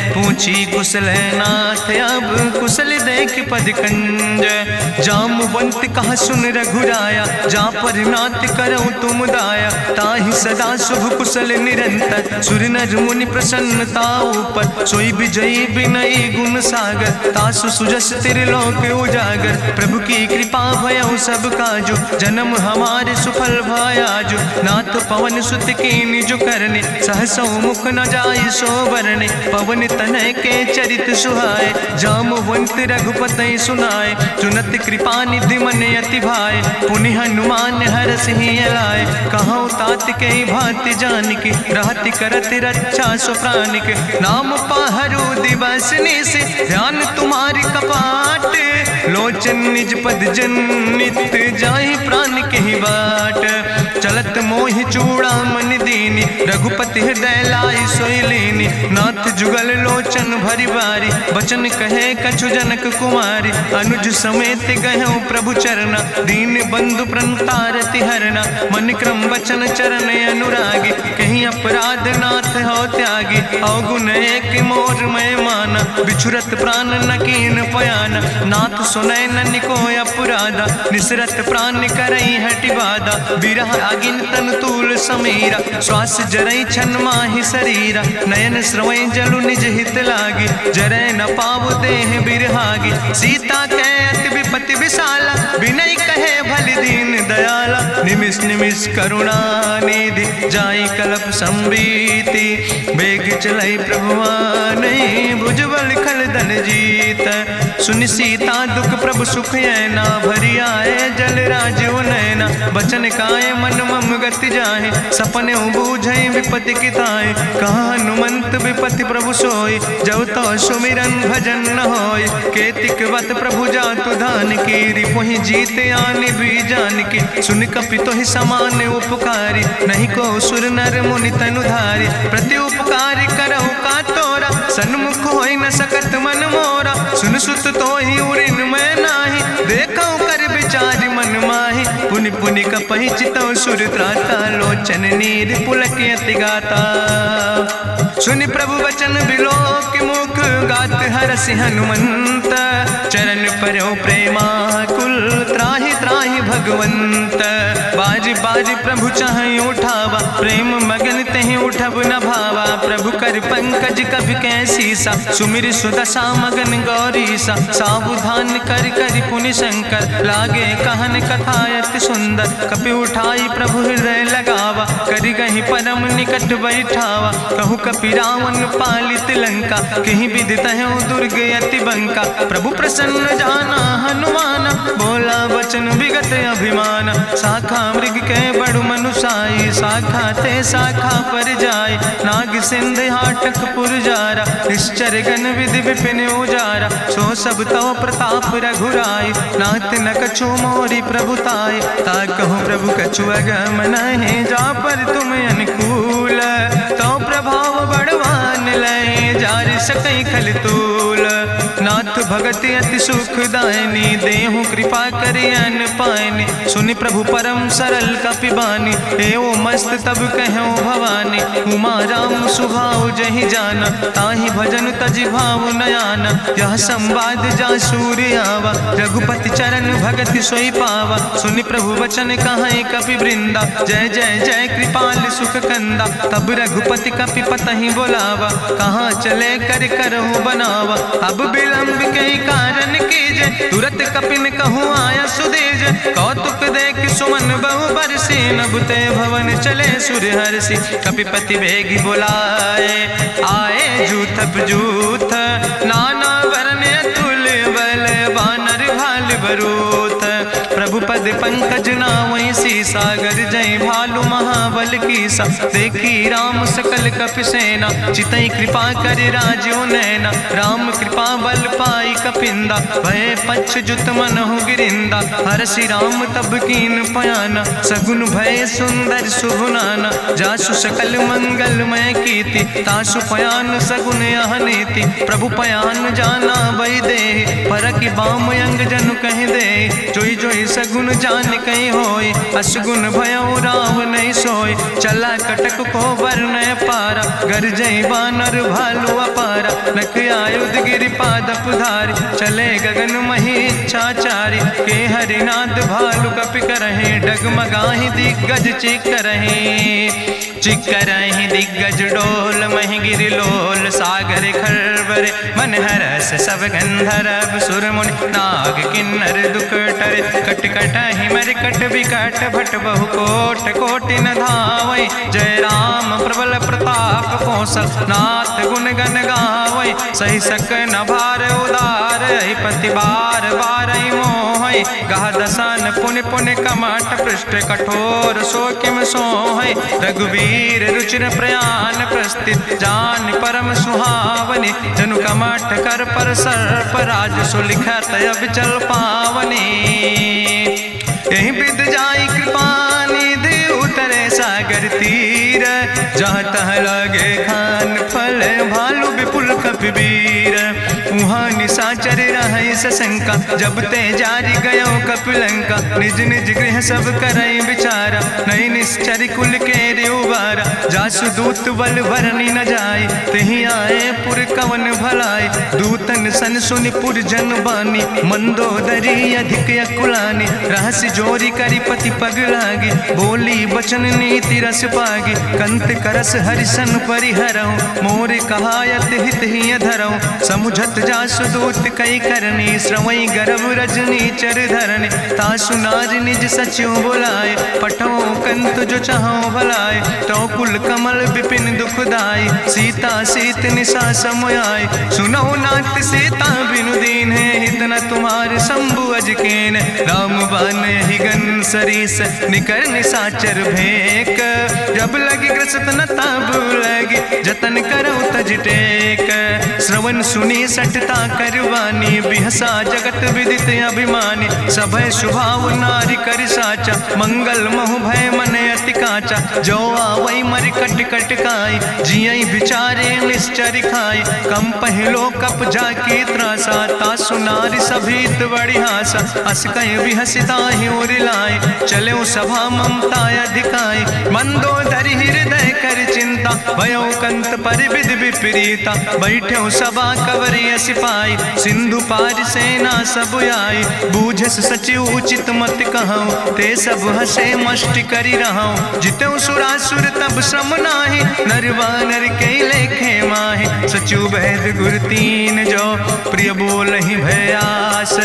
पूछी कुशल नाथ अब, कुशल देख पद कंज। जामवंत कहा सुन रघुराया, जा पर नाथ करऊं तुम दाया। ताहि सदा शुभ कुशल निरंतर, सुर नर मुनि प्रसन्नता ऊपर। सोई विजयी विनयी गुण सागर, तासु सुजस त्रिलोक उजागर। प्रभु की कृपा भयउ सब काजु, जन्म हमारे सुफल भयाजु। नाथ पवन सुत कीन्हि जो करने, सहसौ मुख न जाय सो बरने। पवन तनय के चरित सुहाए, जामवंत रघुपति सुनाए। चुनत कृपा निधि मन अति भाए, पुनि हनुमान हरषि लाए। कहौं तात के भांति जानकी, रहति करत रक्षा सो प्राणिक। नाम पाहरु दिवस निश, ध्यान तुम्हारी कपाट। लोचन निज पद जनित, जाहि प्राण के ही बाट। चलत मोहि चूड़ामणि दीनी, रघुपति हृदय लाई सोई लीनी। नाथ जुगल लोचन भरि बारी, बचन कहे कछु जनक कुमारी। अनुज समेत गहऊँ प्रभु चरना, दीन बंधु प्रणतारति हरना। मन क्रम वचन चरण अनुरागी, कहीं अपराध नाथ हो त्यागी। अवगुण एक मोर मैं माना, बिछुरत प्राण न कीन पयाना। नाथ सुनय ननि को अपराधा, निसरत प्राण करई हटि बाधा। बिरह अगिन तन तूल समीरा, श्वास जरई छन माहि शरीरा। नयन श्रवई जलु निज हित लागी, जरय न पाव देह बिरहागी। सीता के अति विपति विशाला, विनय कहे भलि दीन दयाला। निमिष निमिष करुणा निधि, जाई कलप संबीति। बेग चलई प्रभुआनई, भुजबल खल धन जीत। सुनि सीता दुख प्रभु सुख ऐना, भरि आए जल राज नैना। बचन काए मन मम गति जाहे, सपने बूझई विपति किताए। कहा हनुमंत विपति प्रभु सोई, जब तो सुमिरन भजन न होय। केतिक वत प्रभु जातु धान की, रिपुहि जीत आने भी जान की। सुन कपि तोहि समान उपकारी, नहीं को सुर नर मुनि तनु धारी। प्रति उपकारी करहु का तोरा, सन्मुख होई न सकत मन मोरा। सुन सुत तोहि उरिन मैं नाही, देखऊं कर विचार मन माही। पुनि पुनि कपहि चितौ सुर त्राता, लोचन नीर पुलक अति गाता। सुनि प्रभु वचन बिलोक मुख, गात हरषि हनुमंत। चरण परौ प्रेमाकुल, त्राहि त्राहि भगवंत। बाज बाज प्रभु चाहि उठावा, प्रेम मगन तेहि उठब न भावा। प्रभु कर पंकज कभि कैसीसा, सुमिर सुदशा मगन गौरीसा। सावधान कर करि पुनि शंकर, लागे कहन कथा अति सुंदर। कपि उठाई प्रभु हृदय लगावा, करि गहि परम निकट बैठावा। कहु कपि रावण पालित लंका, कहि विधि तहु दुर्ग अति बंका। प्रभु प्रसन्न जाना हनुमाना, बोला वचन विगत अभिमान। शाखा मृग के बड़ु मनुसाई, शाखा ते शाखा पर जाय। नाग सिंध हाटक पुरजारा, निश्चर गण विधि विपिन उजारा। सो सब तव प्रताप रघुराई, नाथ न कछु मोरी प्रभुताई। ताकहु प्रभु कछु अगम नहीं, जा पर तुम अनुकूल। तो प्रभाव बड़वान लय, जार सकई खल तूल। नाथ भगति अति सुखदायनी, देहु कृपा करि अन पायनी। सुनि प्रभु परम सरल कपिबानी, एवं मस्त तब कहूँ भवानी। उमा राम सुभाव जहि जाना, ताहि भजन तजि भाव नयाना। यह संवाद जा सूर्य आवा, रघुपति चरण भगति सोई पावा। सुनि प्रभु वचन कहाई कपि वृंदा, जय जय जय कृपाल सुख कंदा। तब रघुपति कपि पतहि बोलावा, कहाँ चले कर करहु बनावा। अब विलंब के कारण कीजे, तुरत कपिन कहूँ आया सुदेज। कौतुक देख सुमन बहु बरसी, नभते भवन चले सूर्य हर्षि। कपिपति बेगी बुलाए, आए जूथ जूथ नाना वरने बरूथ। प्रभु पद पंकज नावै सागर जय भालु महाबल कीसा। देखी राम सकल कपि सेना चितई कृपा कर राजो नैना। राम कृपा बल पाई कपिंदा भय पच्छ जुत मनहु गिरिंदा। हरसि राम तब कीन पयाना सगुन भय सुंदर शुभ नाना। जासु सकल मंगलमय कीर्ति तासु पयान सगुन यह नीति। प्रभु पयान जाना बई दे परकि बाम अंग जनु कह दे। जोई जोई सगुन जान कहीं होय असगुन भयो राव नहीं सोय। चला कटक को वर्ण पारा गरजई बानर भालू अपारा। नख आयुध गिरि पादप धारी चले गगन मही इच्छाचारी। के हरिनाद भालु कपि करहि डगमगाहि दिग्गज चिकरहि। चिकरहि दिग्गज डोल महि गिरि लोल। सागर खरबर मन हरस सब गंधर्व सुर मुनि नाग किन्नर दुख टरे। कट कटहि मरकट विकट भट बहु कोट कोटि न धावै। जय राम प्रबल प्रताप कौशल नाथ गुण गण गावै। सही सक न भार उदार पति बार बार मोहै। गह दसन पुनि पुनि कमठ पृष्ठ कठोर सो किम सोहै। रघुवीर रुचिर प्रयाण प्रस्थित जान परम सुहावनी। जनु कमठ कर पर सर्प राज सुलिखत अब चल पावनी। यही विद जाई कृपा निधि उतरे सागर तीर। जहाँ तह लगे खान फल भालू विपुल कपिवीर। उहाँ निशाचर रहै सशंका जब ते जारी गयो कपिलंका। निज निज गृह सब करई विचारा नहीं निश्चर कुल के रेउबारा। जासु दूत बल भरनी न जाय तेहि आए पुर कवन भलाई। दूतन सन सुनि पुर जन बानी मंदोदरी अधिक अकुलानी। रहस्य जोरी करी पति पग लागी बोली बचन नीति रस पागी। कंत करस हरिसन परिहरऊँ मोर कहायत हित ही धरऊँ। समुझत जासु दूत कई करनी श्रवई गर्भ रजनी चर धरनी। तासु नाज निज सचिव बुलाए पठो कंत जो चाहो भलाए। तो कुल कमल विपिन दुखदाई सीता सीत निशा समयाय। सुनो नाथ सीता बिनु दीन है हित न तुम्हार शंभु अजकेन। राम बान ही गन सरीस निकर निशाचर भेक। जब लगी ग्रसत न तब लगी जतन करो तज टेक। श्रवण सुनी सटता करवानी बिहसा जगत विदित अभिमानी। सभय स्वभाव नारी कर साचा मंगल महु भय मन अति काचा। जो आवै मर कट कट काई जियई बिचारे निश्चर खाई। कम पहलो कप जाकी त्रासा तासु नारी सभीत बड़ी हासा। अस कहीं बिहसिता ही उरिलाए चले सभा ममता अधिकाई। मंदोदरी हृदय कर चिंता भयो कंत पर विधि विपरीता। बैठो सभा कवरिय सिपाही सिंधु पार सेना सब आई। बूझस सचिव उचित मत कहूँ ते सब हसे मष्टि करी रहूँ। जितऊ सुरासुर तब श्रम नाही नर वानर के लेखे माहे। सचिव वैद गुर तीन जो प्रिय बोल ही भयास।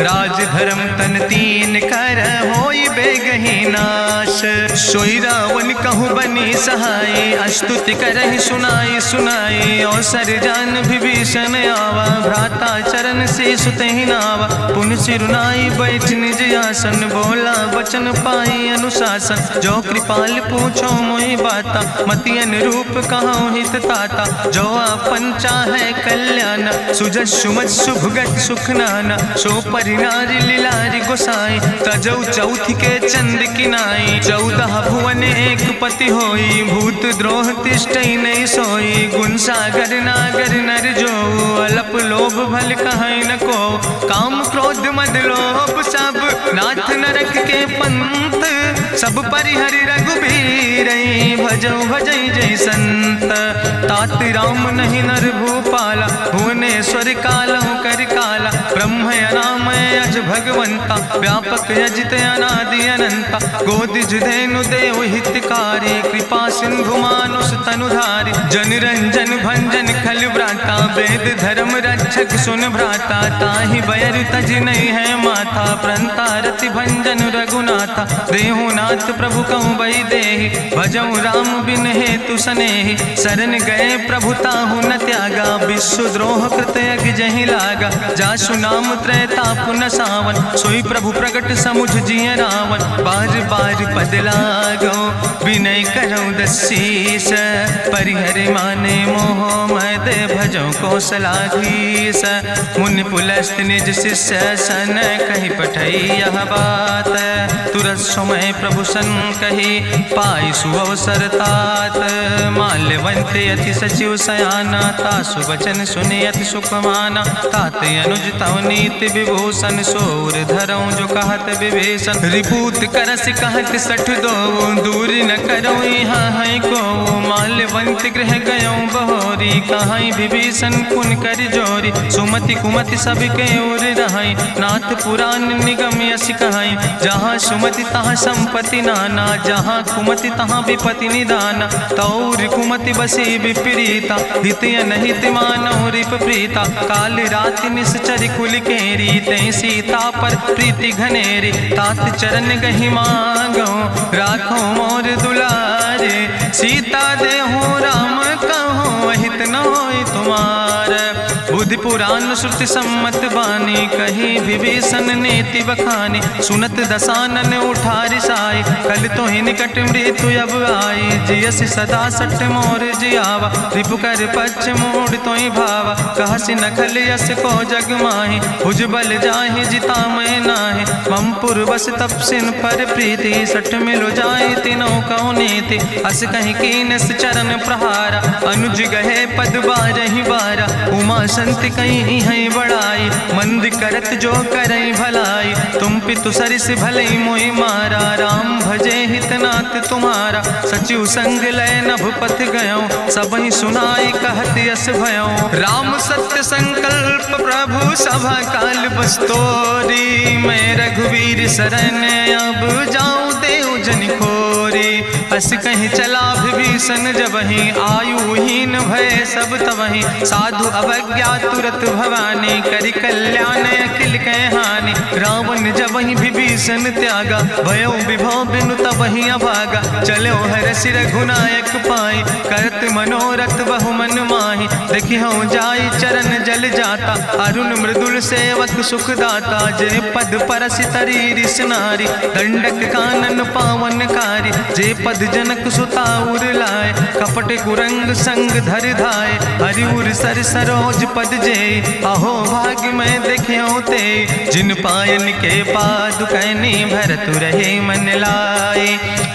राज धर्म तन तीन कर होई बेगही नाश। सोई रावण कहूँ बनी सहाय अस्तुति करहि सुनाई सुनाई। अवसर जान विभीषण आवा भ्राता चरण से सुतहि नावा। पुन सिरुनाई बैठ निज आसन बोला वचन पाई अनुशासन। जो कृपाल पूछो मोहि बाता मति अनुरूप कहूँ हित ताता। जो आपन चाहे कल्याण सुजस सुमत सुभगत सुख नाना। सो परिनारी लीलारी गोसाई तजौ चौथ के चंद किनाई। 14 भुवन एक पति होई भूत द्रोह तिष्ठई नहीं सोई। गुण सागर नागर नर जो अलप लोभ भल कहीं न को। काम क्रोध मद लोभ सब नाथ नरक के पंथ। सब परिहरि रघुबीर भजौ भजै जय संत। तात राम नहीं नर भूपाला भुवनेश्वर कालहु कर काला। ब्रह्म अनामय अज भगवंता व्यापक अजित अनादि अनंता। गोदिज धेनु देव हितकारी कृपा सिंधु मानुष तनुधारी। जन रंजन भंजन खल व्राता वेद धर्म रक्षक सुन भ्राता। ताहि बैर तज नहीं है माथा प्रंता रति भंजन रघुनाथा। देहु नाथ प्रभु कहूँ बई देहि भजऊ राम बिन हेतु सनेहि। शरण गए प्रभु ताहु न त्यागा विश्व द्रोह कृत अग जहि लागा। जासु नाम त्रैता पुन सा पावन, सोई प्रभु प्रगट समुझ जिय रावण। बार बार पद लागो विनय करौ दसीस, परिहर माने मोह मद भजो कौशलाधीश। मुनि पुलस्त निज शिष्य सन, कहि पठई यह बात। तुरत समय प्रभु सन कही, पाई सुअवसर तात। माल्यवंत अति सचिव सयाना, तासु वचन सुनि अति सुख माना। तात अनुज तव नीति विभूषण, सोर धरौ जो कहत विभीषण। रिपूत करस कहत सठ दो, दूर न करो यहाँ है को। माल्यवंत गृह गयो बहोरी, कहाई विभीषण पुन कर जोरी। सुमति कुमति सबके ओर रहाई, नाथ पुराण निगम यश कहाई। जहाँ सुमति तहाँ संपत्ति नाना, जहाँ कुमति तहाँ विपत्ति निदाना। तौर कुमति बसी विपरीता, हित अनहित मानव रिप प्रीता। काल रात निश्चर कुल केरी, तै सीता पर प्रीति घनेरी। तात चरण गहि मांगो, राखो मोर दुलारे। सीता देहो राम कहो, अहित न होय तुम्हार। बुद्धि पुराण श्रुति सम्मत बानी, कही विभीषण नीति बखानी। सुनत दसानन उठारि साई, कल तो ही निकट मृत्यु अब आई। जियस सदा सट मोर जियावा, रिपु कर पक्ष मोड़ तो ही भावा। कहसि नखल यस को जग माहि, भुज बल जाहि जिता मैं नाहि। मम पुरबस तपसिन पर प्रीति, सठ मिलो जाहि तिनौ कौ नीति। अस कहि कीनस चरण प्रहारा, अनुज गहे पद बारहि बारा। उमा संति कहीं है बड़ाई, मंद करत जो करई भलाई। तुम पितु सरिस भलई मोहि मारा, राम भजे हितनाथ तुम्हारा। सचिव संग लय नभ पथ गयो, सबहि सुनाई कहत यस भयो। राम सत्य संकल्प प्रभु सभा काल बस्तोरी। मैं रघुवीर शरण अब जाऊं देव जन खोरी। अस कहीं चला विभीषण जबहि, आयुहीन भय सब तबहि। साधु अवज्ञा तुरत भवानी, करि कल्याण अखिल कै हानि। रावण जबहि विभीषण त्यागा, भयो विभव बिनु तबहि अभागा। चलो हरषि रघुनायक पाई, करत मनोरथ बहु मन माहि। देखियो जाई चरण जल जाता, अरुण मृदुल सेवक सुख दाता। जे पद परसि तरी रिस नारी, दंडक कानन पावन कारी। जे पद जनक सुता उर लाए, कपट कुरंग संग धर धाय। हरिउर सर सरोज पद जे, अहो भाग्य मैं देखियो ते। जिन पायन के पादुकैनी, भरत रहे मन लाए।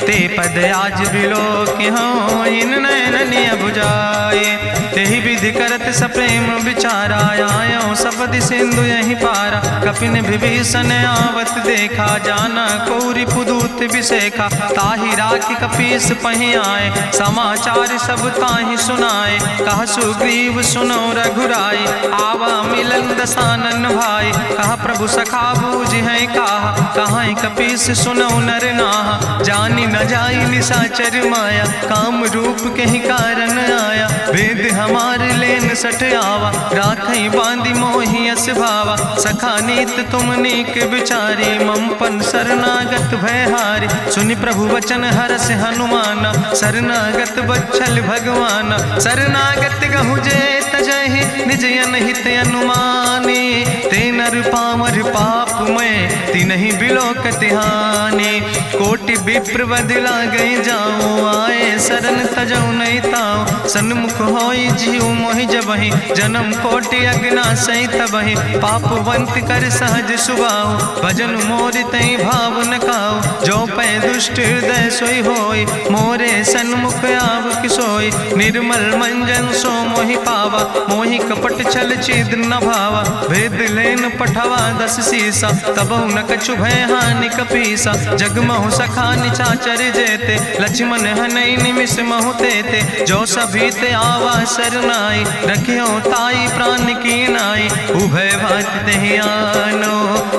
ते पद आज बिलोक हो, इन नयन बुझाए। तेहि विधि करत सप्रेम विचारा, आयो सपदि सिंधु यही पारा। कपिन विभीषण आवत देखा, जाना कौरि पुदूत विसेखा। ताहि राखि कपीस पहि आए, समाचार सब ताहि सुनाए। कहा सुग्रीव सुनो रघुराई, आवा मिलन दसानन भाई। कहा प्रभु सखा बूझ है कहा, कहाँ कपीस सुनो नर नाहा। जानी न जाई निशाचर माया, काम रूप के ही कारण आया। वेद हमार लेन सठ आवा, राखई बांधी मोहि यस भावा। सखा नीत तुम नीक विचारी, मम पन शरणागत भयहारी। सुनि प्रभु वचन हरस हनुमाना, शरणागत बच्छल भगवाना। शरणागत गहु जे तजहि, निज अनहित अनुमानी। ते नर पामर पाप में, तिनहि बिलोकति हानि। कोटि विप्र बदला गई जाऊं, आए शरण तजौ नहीं ताऊं। सन्मुख होई जीव मोहि जबहि, जन्म कोटि अग्ना सही तबहि। पापवंत कर सहज सुभाऊ, भजन मोर तई भाव न काऊ। जो पै दुष्ट हृदय सोई होई, मोरे सन्मुख आव किसोई। निर्मल मंजन सो मोहि पावा, मोहि कपट छल छिद्र न भावा। भेद लेन पठवा दस सीसा, तबहु न कछु भय हानि कपीसा। जगमहु सखा निचाचर जेते, लक्ष्मण हनई निमिष महु तेते। जो सभी ते आवा सरनाई, रखियो ताई प्राण की नाई। उभय भात तेहि आनो,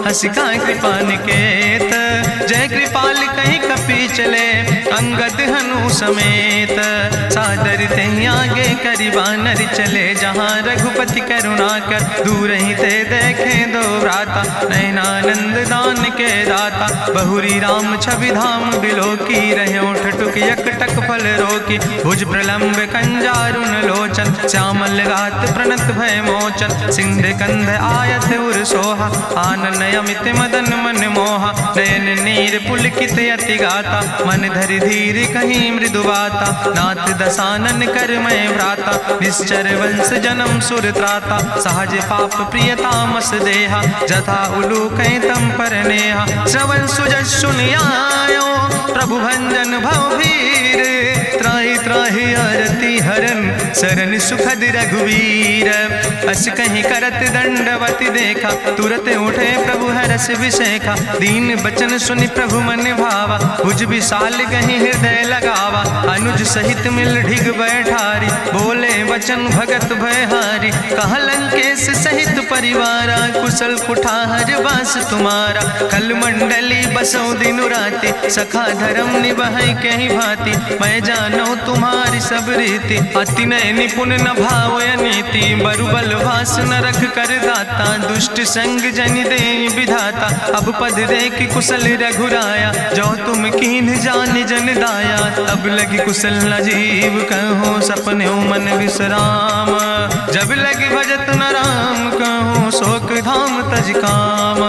हसिका कृपा निकेत। जय कृपाल कहीं कपी चले, अंगद हनु समेत। सादर ते आगे करी बानर चले जहाँ रघुपति करुणा कर। दूर ही ते देखे दो भ्राता नयनानंद दान के दाता। बहुरी राम छवि धाम बिलोकी रहे ठटुक यकटक फल रोकी। भुज प्रलंब कंजारुन लोचन श्यामल गात प्रणत भय मोचन। सिंध कंध आयत उर सोहा आनन अमित मदन मन मोहा। नयन नीर पुलकित अति गाता मन धरि धीर कहीं मृदु बाता। नाथ दसानन कर मैं भ्राता निश्चर वंश जन्म सुर त्राता। सहज पाप प्रिय तामस देहा जथा उलूक तम पर नेहा। श्रवण सुजस सुनियायो प्रभु भंजन भव भीर। त्राहि त्राहि आरती हरन शरण सुखद रघुवीर। अस कहीं करत दंडवती देखा तुरत उठे प्रभु हरस विशेखा। दीन बचन सुनि प्रभु मन भावा भुज विशाल कहीं हृदय लगावा। अनुज सहित मिल ढिग बैठारी बोले वचन भगत भयहारी। कहा लंकेश सहित परिवारा कुशल कुठार वास तुम्हारा। कल मंडली बसो दिनु राति सखा धर्म निभाई कहीं भांति। मैं जानो तुम्हारी सब रीति अति नय निपुण न भाव नीति। बरुबल भास न रख कर दाता दुष्ट संग जन दे विधाता। अब पद देख कुशल रघुराया जो तुम कीन जान जन दाया। तब लगी कुशल न जीव कहो सपने मन विश्राम। जब लगी भजत न राम कहो शोक धाम तज काम।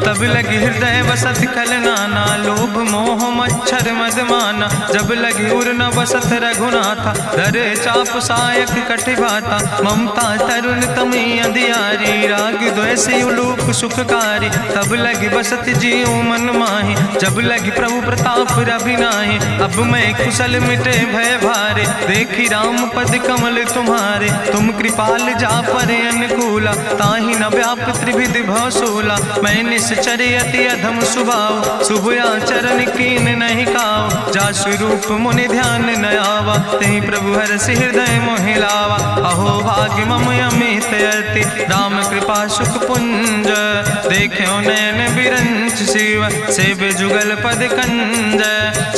तब लगी हृदय बसत कल नाना लोभ मोह मच्छर मदमाना। जब लगी उर न बसत रघुनाथा धरे चाप सायक कटिभाता। ममता तरुण तमी अंधियारी राग द्वेष उलूक सुखकारी। तब लगी बसत जीव मन माही जब लगी प्रभु प्रताप रवि नाही। अब मैं कुशल मिटे भय भारे देखी राम पद कमल तुम्हारे। तुम कृपाल जा पर अनुकूला ताहि न व्याप त्रिविध भवसूला। मैं निश्चर अति अधम सुभाव शुभ आचरण कीन नहीं काव। जा स्वरूप मुनि ध्यान न आवा तेहि प्रभु हरसि हृदय मोहि लावा। अहो भाग्य मम अमित अति राम कृपा सुख पुंज। देखो नयन बिरंच शिव सेव जुगल पद कंज।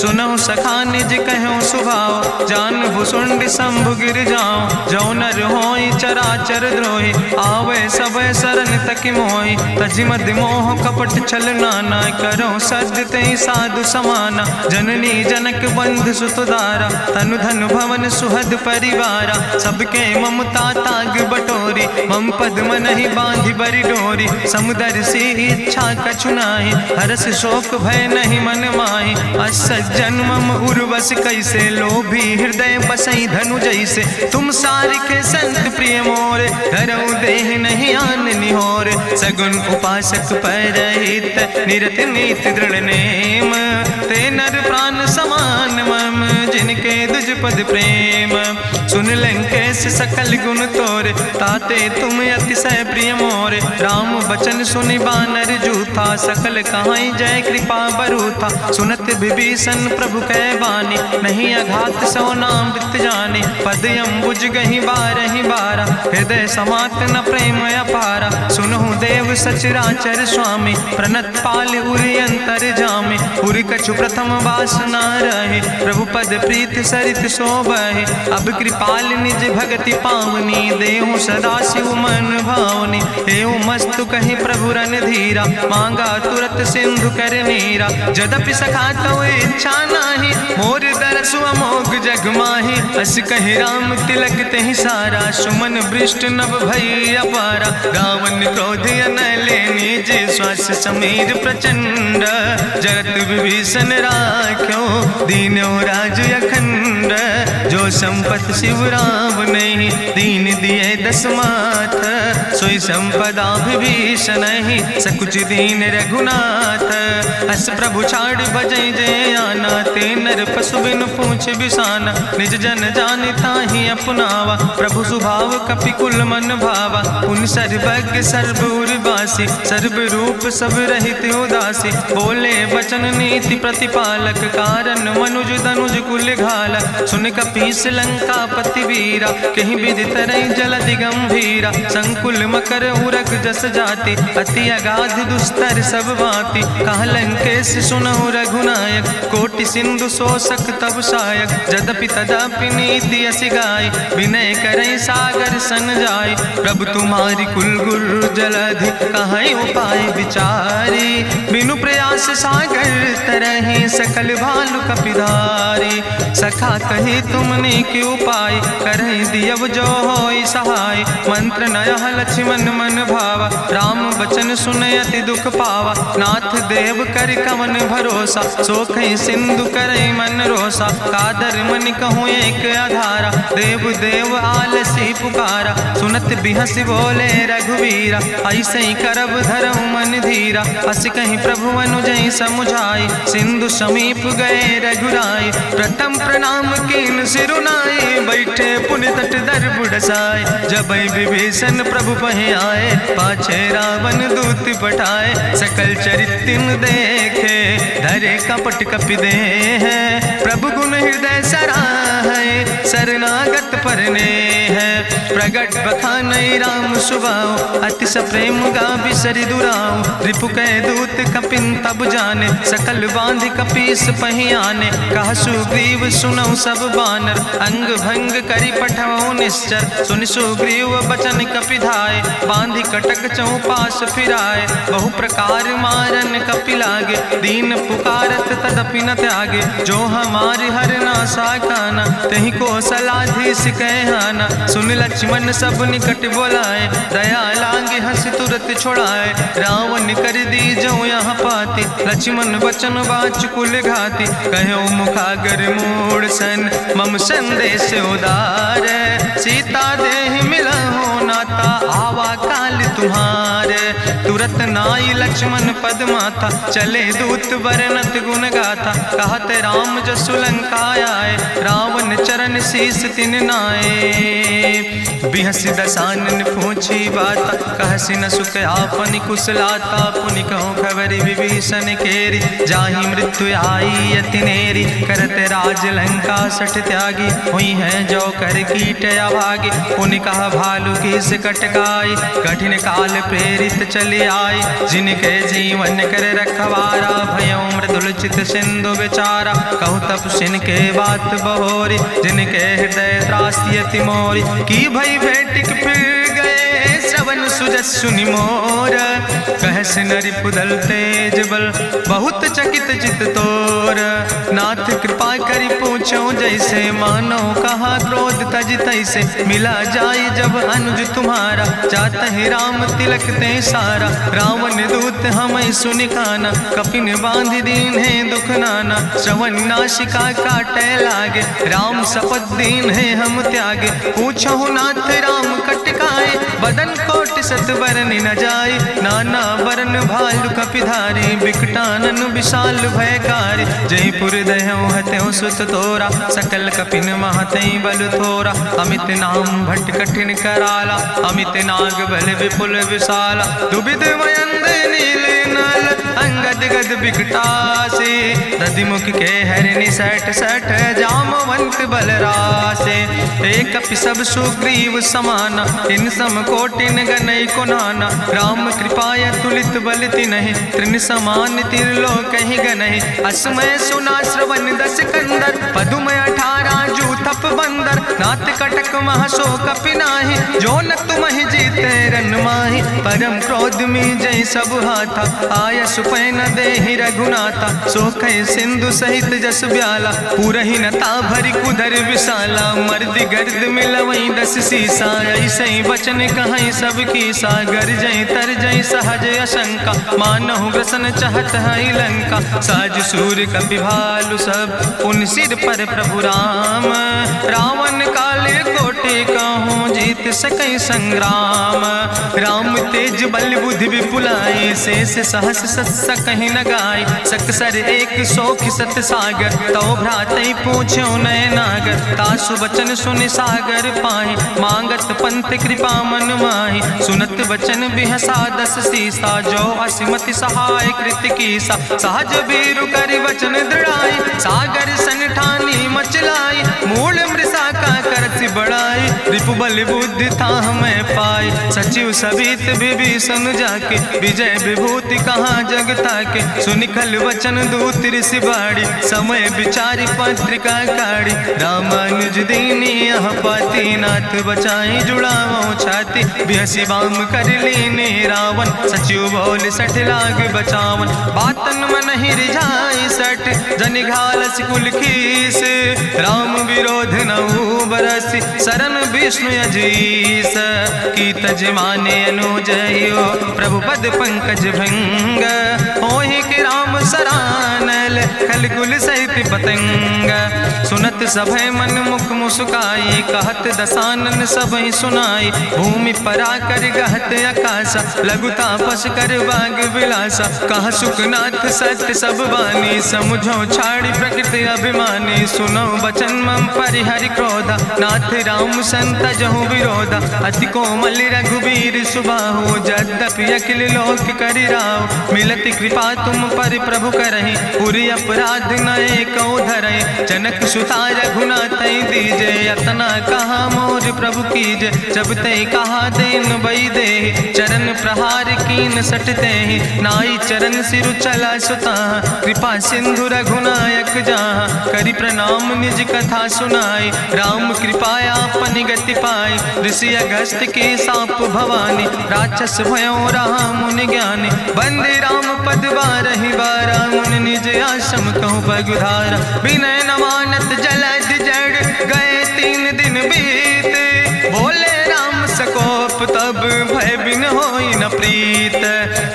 सुनहु सखा निज कहूँ सुभाव जान भुसुंड शंभु गिर जाऊं। जो नर होई चराचर द्रोही आवे सब शरण तक मोहि। तज मद मोह कपट छल नाना करो सद तेहि साधु समाना। जननी जनक बंधु सुतदारा तनु धन भवन सुहद परिवारा। सबके ममता ताग बटोरी मम पद मन ही बांधि बरी डोरी। समुदर सी इच्छा कछु नाही हरस शोक भय नहीं मन माही। असज्जन मम उर्वश कैसे लोभी हृदय बसई धनु जैसे। तुम सारिके संत प्रिय मोरे धरऊ देह नहीं आन निहोर। सगुन उपासक परहित निरत नीत दृढ़ नेम। ते नर प्राण समान मम जिनके दुज पद प्रेम। सुन लंकेश सकल गुण तोरे ताते तुम अतिशय प्रिय मोरे। राम बचन सुनि बानर जूथा सकल कहाई जय कृपा बरूथा। सुनत विभीषण प्रभु कै बानी नहीं अघात सो नाम वित जानी। पद अम्बुज गहि बारहि बारा हृदय समात न प्रेम अपारा। सुनहु देव सचराचर स्वामी प्रणत पाल उरि अंतर जामी। उरि कछु प्रथम वासना रहे प्रभु पद प्रीत सरित शोभहि। अब कृपाल निज भगति पावनी देहु सदा शिव मन भावनी। एवं मस्तु कहि प्रभु रन धीरा मांगा तुरत सिंधु कर नीरा। जदपि सखा तो इच्छा नाही मोर दरसु अमोघ जग माही। अस कहि राम तिलक तेहि सारा सुमन वृष्ट नभ भई अपारा। गावन क्रोध अनले निज श्वास समीर प्रचंड। जगत विभीषण राख्यो दीनो राज अखंड। जो संपत शिव राम नहीं दीन दिए दस माथ। सोई संपदा विभीषण नहीं सकुच दीन रघुनाथ। अस प्रभु छाड़ भजई जय आना ते नर पशु बिन पूछ बिसाना। निज जन जानि ताहि अपनावा प्रभु स्वभाव कपि कुल मन भावा। उन सर्वज्ञ सर्व उर्वासी सर्व रूप सब रहित उदासी। बोले वचन नीति प्रतिपालक कारण मनुज धनुज कुल घाला। सुन कपीस लंका पति वीरा कहीं विधि तरई जलधि गंभीरा। संकुल मकर उरग जस जाति अति अगाध दुस्तर सब भांति। कहा लंकेश सुनहु रघुनायक कोटि सिंधु सिंधु शोषक तब सायक, जदपि तदपि नीति अस गाय, विनय करई सागर सन जाय। प्रभु तुम्हारी कुल गुरु जलधि, कहीं उपाय विचारी, बिनु प्रयास सागर तरहि, सकल भालु कपिधारी। सखा कही तुमने के उपाय, करहि दियव जो होई सहाय। मंत्र नयह लक्ष्मण मन भावा, राम बचन सुनय अति दुख पावा। नाथ देव कर कवन भरोसा, सोखई सिंधु करई मन रोसा। कादर मन कहूँ एक आधारा, देव देव आलसी पुकारा। सुनत बिहस बोले रघुवीरा, ऐसे ही करब धरऊ मन धीरा। अस कहीं प्रभु अनुजय समुझाई, सिंधु समीप गए रघुराई। प्रथम प्रणाम कीन सिरुनाई, बैठे पुनि तट दर बुढ़साए। जब विभीषण प्रभु पहे आए, पाछे रावण दूत पठाए। सकल चरित्र देखे, धरे कपट कपि दे है। प्रभु गुण हृदय सराहै, शरणागत परने है। प्रगट बखानई राम सुभाऊ, अति सप्रेम गा बिसरि दुराऊ। रिपु कह दूत कपिन तब जाने, सकल बांध कपीस पहि आने। कहा सुग्रीव सुनऊ सब बानर, अंग भंग करि पठऊ निश्चर। सुनि सुग्रीव बचन कपिधाय, बांधि कटक चौपास फिराए। बहु प्रकार मारन कपि लागे, दीन पुकारत तदपि न त्यागे। जो हमारे हर नासा खाना, तहि को सलाधीस कहना। सुन लक्ष्मण सब निकट बोलाए, दया लागे हंस तुरत छोड़ाए। रावण कर दी जो यहाँ पाती, लक्ष्मण बचन बाच कुल घाती। कहो मुखागर मूड़ सन, मम संदेश उदार। सीता देह मिला हो नाता, आवा काल तुम्हारे। तुरत नाई लक्ष्मण पद माथा, चले दूत वर्णत गुण गाथा। कहत राम जसु लंका आए, रावण चरण शीस तिन नाए। बिहस दसानन पूछी बाता, कहसि न सुख आपन कुशलाता। पुनि कहूँ खबरि विभीषण केरी, जाहि मृत्यु आई अति नेरी। करत राज लंका सठ त्यागी, हुई है जो कर कीट अभागी। पुनि कहा भालू किस कटकाई, कठिन काल प्रेरित चले आई। जिनके जीवन कर रखवारा, भयों मृदुल चित सिंधु बेचारा। कहु तप सिन के बात बहोरी, जिनके हृदय त्रासी अति मोरी। की भई भेटिक फिर गए, श्रवण सुजस सुनि मोर। कहस नरि पुदल तेज बल, बहुत चकित चित तोर। नाथ कृपा करि पूछो जैसे, मानो कहा क्रोध तज तैसे। मिला जाय जब अनुज तुम्हारा, जात ही राम तिलक ते सारा। रावण दूत हमें सुनि काना, कपिन बांध दीन है दुख नाना। श्रवण नासिका काटे लागे, राम शपथ दीन है हम त्यागे। पूछो नाथ राम कटकाए, बदन कोट सत बरन न जाए। नाना बरन भालु कपिधारी, बिकटानन विशाल भयकारी। जयपुर दह्यों हत्यों सुत तोरा, सकल कपिन महतई बल थोरा। अमित नाम भट्ट कठिन कराला, अमित नाग बल विपुल विशाला। दुबिध मयंद नील नल, अंगद गद बिकटासे। दधिमुख के हरिणि सठ सठ, जामवंत बलरासे। एक कपि सब सुग्रीव समाना, इन सम कोटिन गनई को नाना। राम कृपाय तुलित बल तिनहि, त्रिन समान तिरलोक ही गनहि। असमय सुना श्रवण दस कंदर, पदुम 18 जू थप बंदर। नाथ कटक महसो कपि नाही, जो न तुमहि जीते रन माही। परम क्रोध में जय सब हाथा, आय सुपै न देहि रघुनाथा। सोखै सिंधु सहित जस ब्याला, पूरहि नता भरि कुधर विशाला। मर्द गर्द मिलवई 10 सीसा, ऐसे बचन कहई सब कीसा। गर जय तर जय सहज अशंका, मानहु ग्रसन चाहत है लंका। साज सूर कपि भालु सब, पुन सिर पर प्रभु राम। रावण काले कोटि कहूँ, जीत सकई संग्राम। राम तेज बल बुद्धि विपुलाई, शेष सहस सत सकहि न गाय। सकसर एक सोख सत सागर, तो भ्रातई पूछो नय नागर। तासु बचन सुनि सागर पाहि, मांगत पंथ कृपा मन माहि। सुनत बचन बिहसा 10 सीसा, जो असिमति सहाय कृत कीसा। सहज बीरु कर वचन दृढ़ाई, सागर सन ठानी मचलाई। मूल मृषा का करसि बड़ाई, रिपु बल बुद्धि था हमें पाई। सचिव सबित विभीषण जाके विजय विभूति कहाँ जगता के। सुनिखल वचन दूत ऋषि बाड़ी समय विचारी पत्रिका काढ़ी। रामानुज दीनी यह पाती नाथ बचाई जुड़ावो छाती। बिहसी बाम कर लीने रावण सचिव बोल सठ लाग बचावन। बातन मन ही रिझाई सठ जनि घालस कुल खीस। राम विरोध नहु बरसि शरण विष्णु अजीस। की तज माने अनुजयो प्रभु पद पंकज भंग। होहि कि राम सरानल खल कुल सहित पतंग। सुनत सभय मन मुख मुस्काई कहत दसानन सबहि सुनाई। भूमि परा कर गहत आकाशा लघु तापस कर बाग विलासा। कहा सुखनाथ सत्य सब बानी समुझो छाड़ी प्रकृति अभिमानी। सुनो बचन मम परिहरि क्रोधा नाथ राम संत जहु विरोधा। अति कोमल रघुबीर सुबाहु यद्यपि अखिल लोक करि राव। मिलति कृपा तुम पर प्रभु करहि पुरि अपराध नए को धरहि। जनक सुता रघुनाथ दीजे यतना कहा मोर प्रभु कीजे। जब ते कहा देन बई दे चरण प्रहार कीन सटते। नाई चरण सिरु चला सुता कृपा सिंधु रघुनायक जहाँ। करि प्रणाम निज कथा सुनाई राम कृपाया अपनी गति पाई। ऋषि अगस्त के साप भवानी राक्षस भयो रहा मुनि ज्ञानी। बंदे राम पद बारहि बारा मुनि निज आश्रम कहूँ पगुधारा। विनय न मानत जलद जड़ गए 3 दिन बीते। बोले राम सकोप तब भय बिन होई न प्रीत।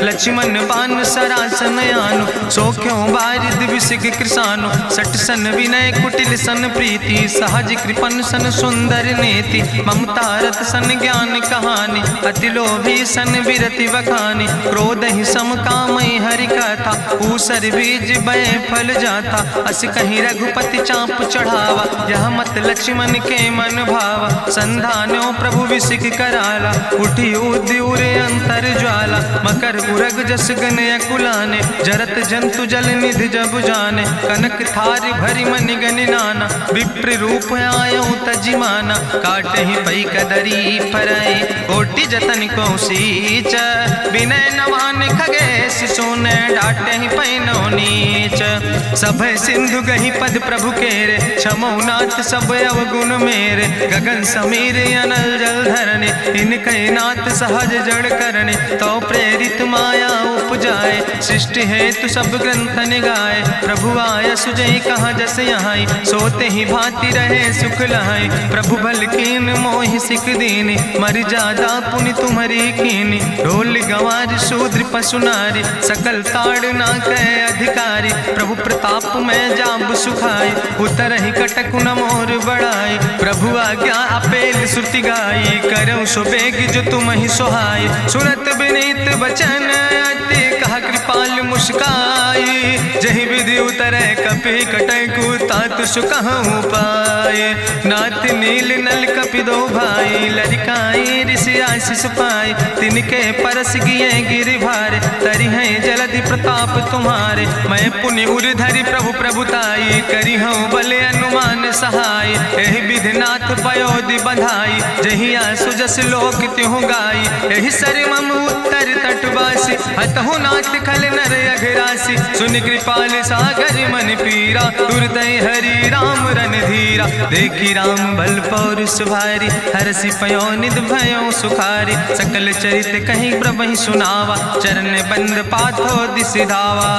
लक्ष्मण बान सरासन आनु सो क्यों बारिद विसिग कृसानु। सठ सन विनय कुटिल सन प्रीति सहज कृपन सन सुंदर नीति। ममता रत सन ज्ञान कहानी अति लोभी सन विरति बखानी। क्रोध ही सम कामई हरि कथा ऊसर बीज बय फल जाता। अस कहीं रघुपति चाप चढ़ावा यह मत लक्ष्मण के मन भावा। संधान्यो प्रभु विसिक कराला उठी उद्यूर अंतर ज्वाला। मकर उरग जस गन अकुलाने जरत जंतु जल निधि जब जाने। कनक थार भरी मनि गनि नाना विप्र रूप आयो तजिमाना। काटे ही पई कदरी फरई कोटि जतन को सींच। विनय नवान खगेश सोने डाटे ही पैनो नीच। सब सिंधु गही पद प्रभु केरे क्षमो नाथ सब अवगुण मेरे। गगन समीर अनल जल धरने इनके नाथ सहज जड़ करने। तो प्रेरित माया उपजाए सृष्टि हेतु सब ग्रंथ निगाए। प्रभु आय सुजई कहाँ जस यहाँ सोते ही भांति रहे सुख लहाई। प्रभु भल कीन मोहि सिख दीनी मर जादा पुनि तुम्हारी कीनी। ढोल गंवार शूद्र पशु नारी सकल ताड़ ना कह अधिकारी। प्रभु प्रताप में जाब सुखाई उतर ही कटक न मोर बढ़ाई। प्रभु आज्ञा अपेल श्रुति गाई करऊँ सुबेग जो तुम ही सुहाई। सुनत विनीत वचन अति कहा कृपाल मुस्काई। जही विधि उतरे कपि कटकु तात सुकहु पाए। नाथ नील नल कपि दो भाई लरिकाई ऋषि आशीष पाए। तिनके परस गिए गिरि भारे तरि है जलधि प्रताप तुम्हारे। मैं पुनि उर धरि प्रभु प्रभुताई करी हूँ बले अनुमान सहाय। एहि विधि नाथ पयोधि बधाई जहिया सुजस लोक त्यों गाई। एहि सर मम उत्तर तटवासी हतहु नाथ खल नर अघरासी। सुन कृपाल सागर मन पीरा तुरत हरि राम रन धीरा। देखी राम बल पौरुष भारी हरसि पयो निध भयो सुखारी। सकल चरित कहीं प्रभु सुनावा चरण बंद पाथो दिस धावा।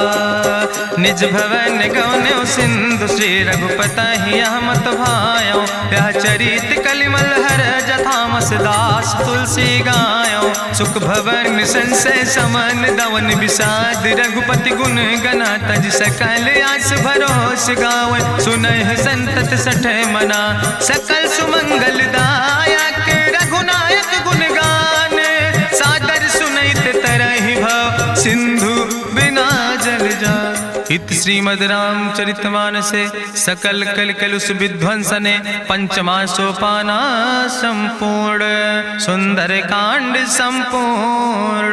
निज भवन गौन्यो सिंधु श्री रघुपति यह मत भायो। यह चरित कलिमल हर जथामस दास तुलसी गायो। सुख भवन संशय समन दवन विषाद रघुपति गुण गना तज सकल आस भरोस गावे। सुनहि संतत सठ मना सकल सुमंगल दायक रघुनायक गुण गान। सादर सुनैत तरहि भव सिंधु बिना जल जा। इत श्रीमद् रामचरितमानसे सकल कलकलुष विध्वंसने पंचमा सोपाना संपूर्ण। सुंदर कांड संपूर्ण।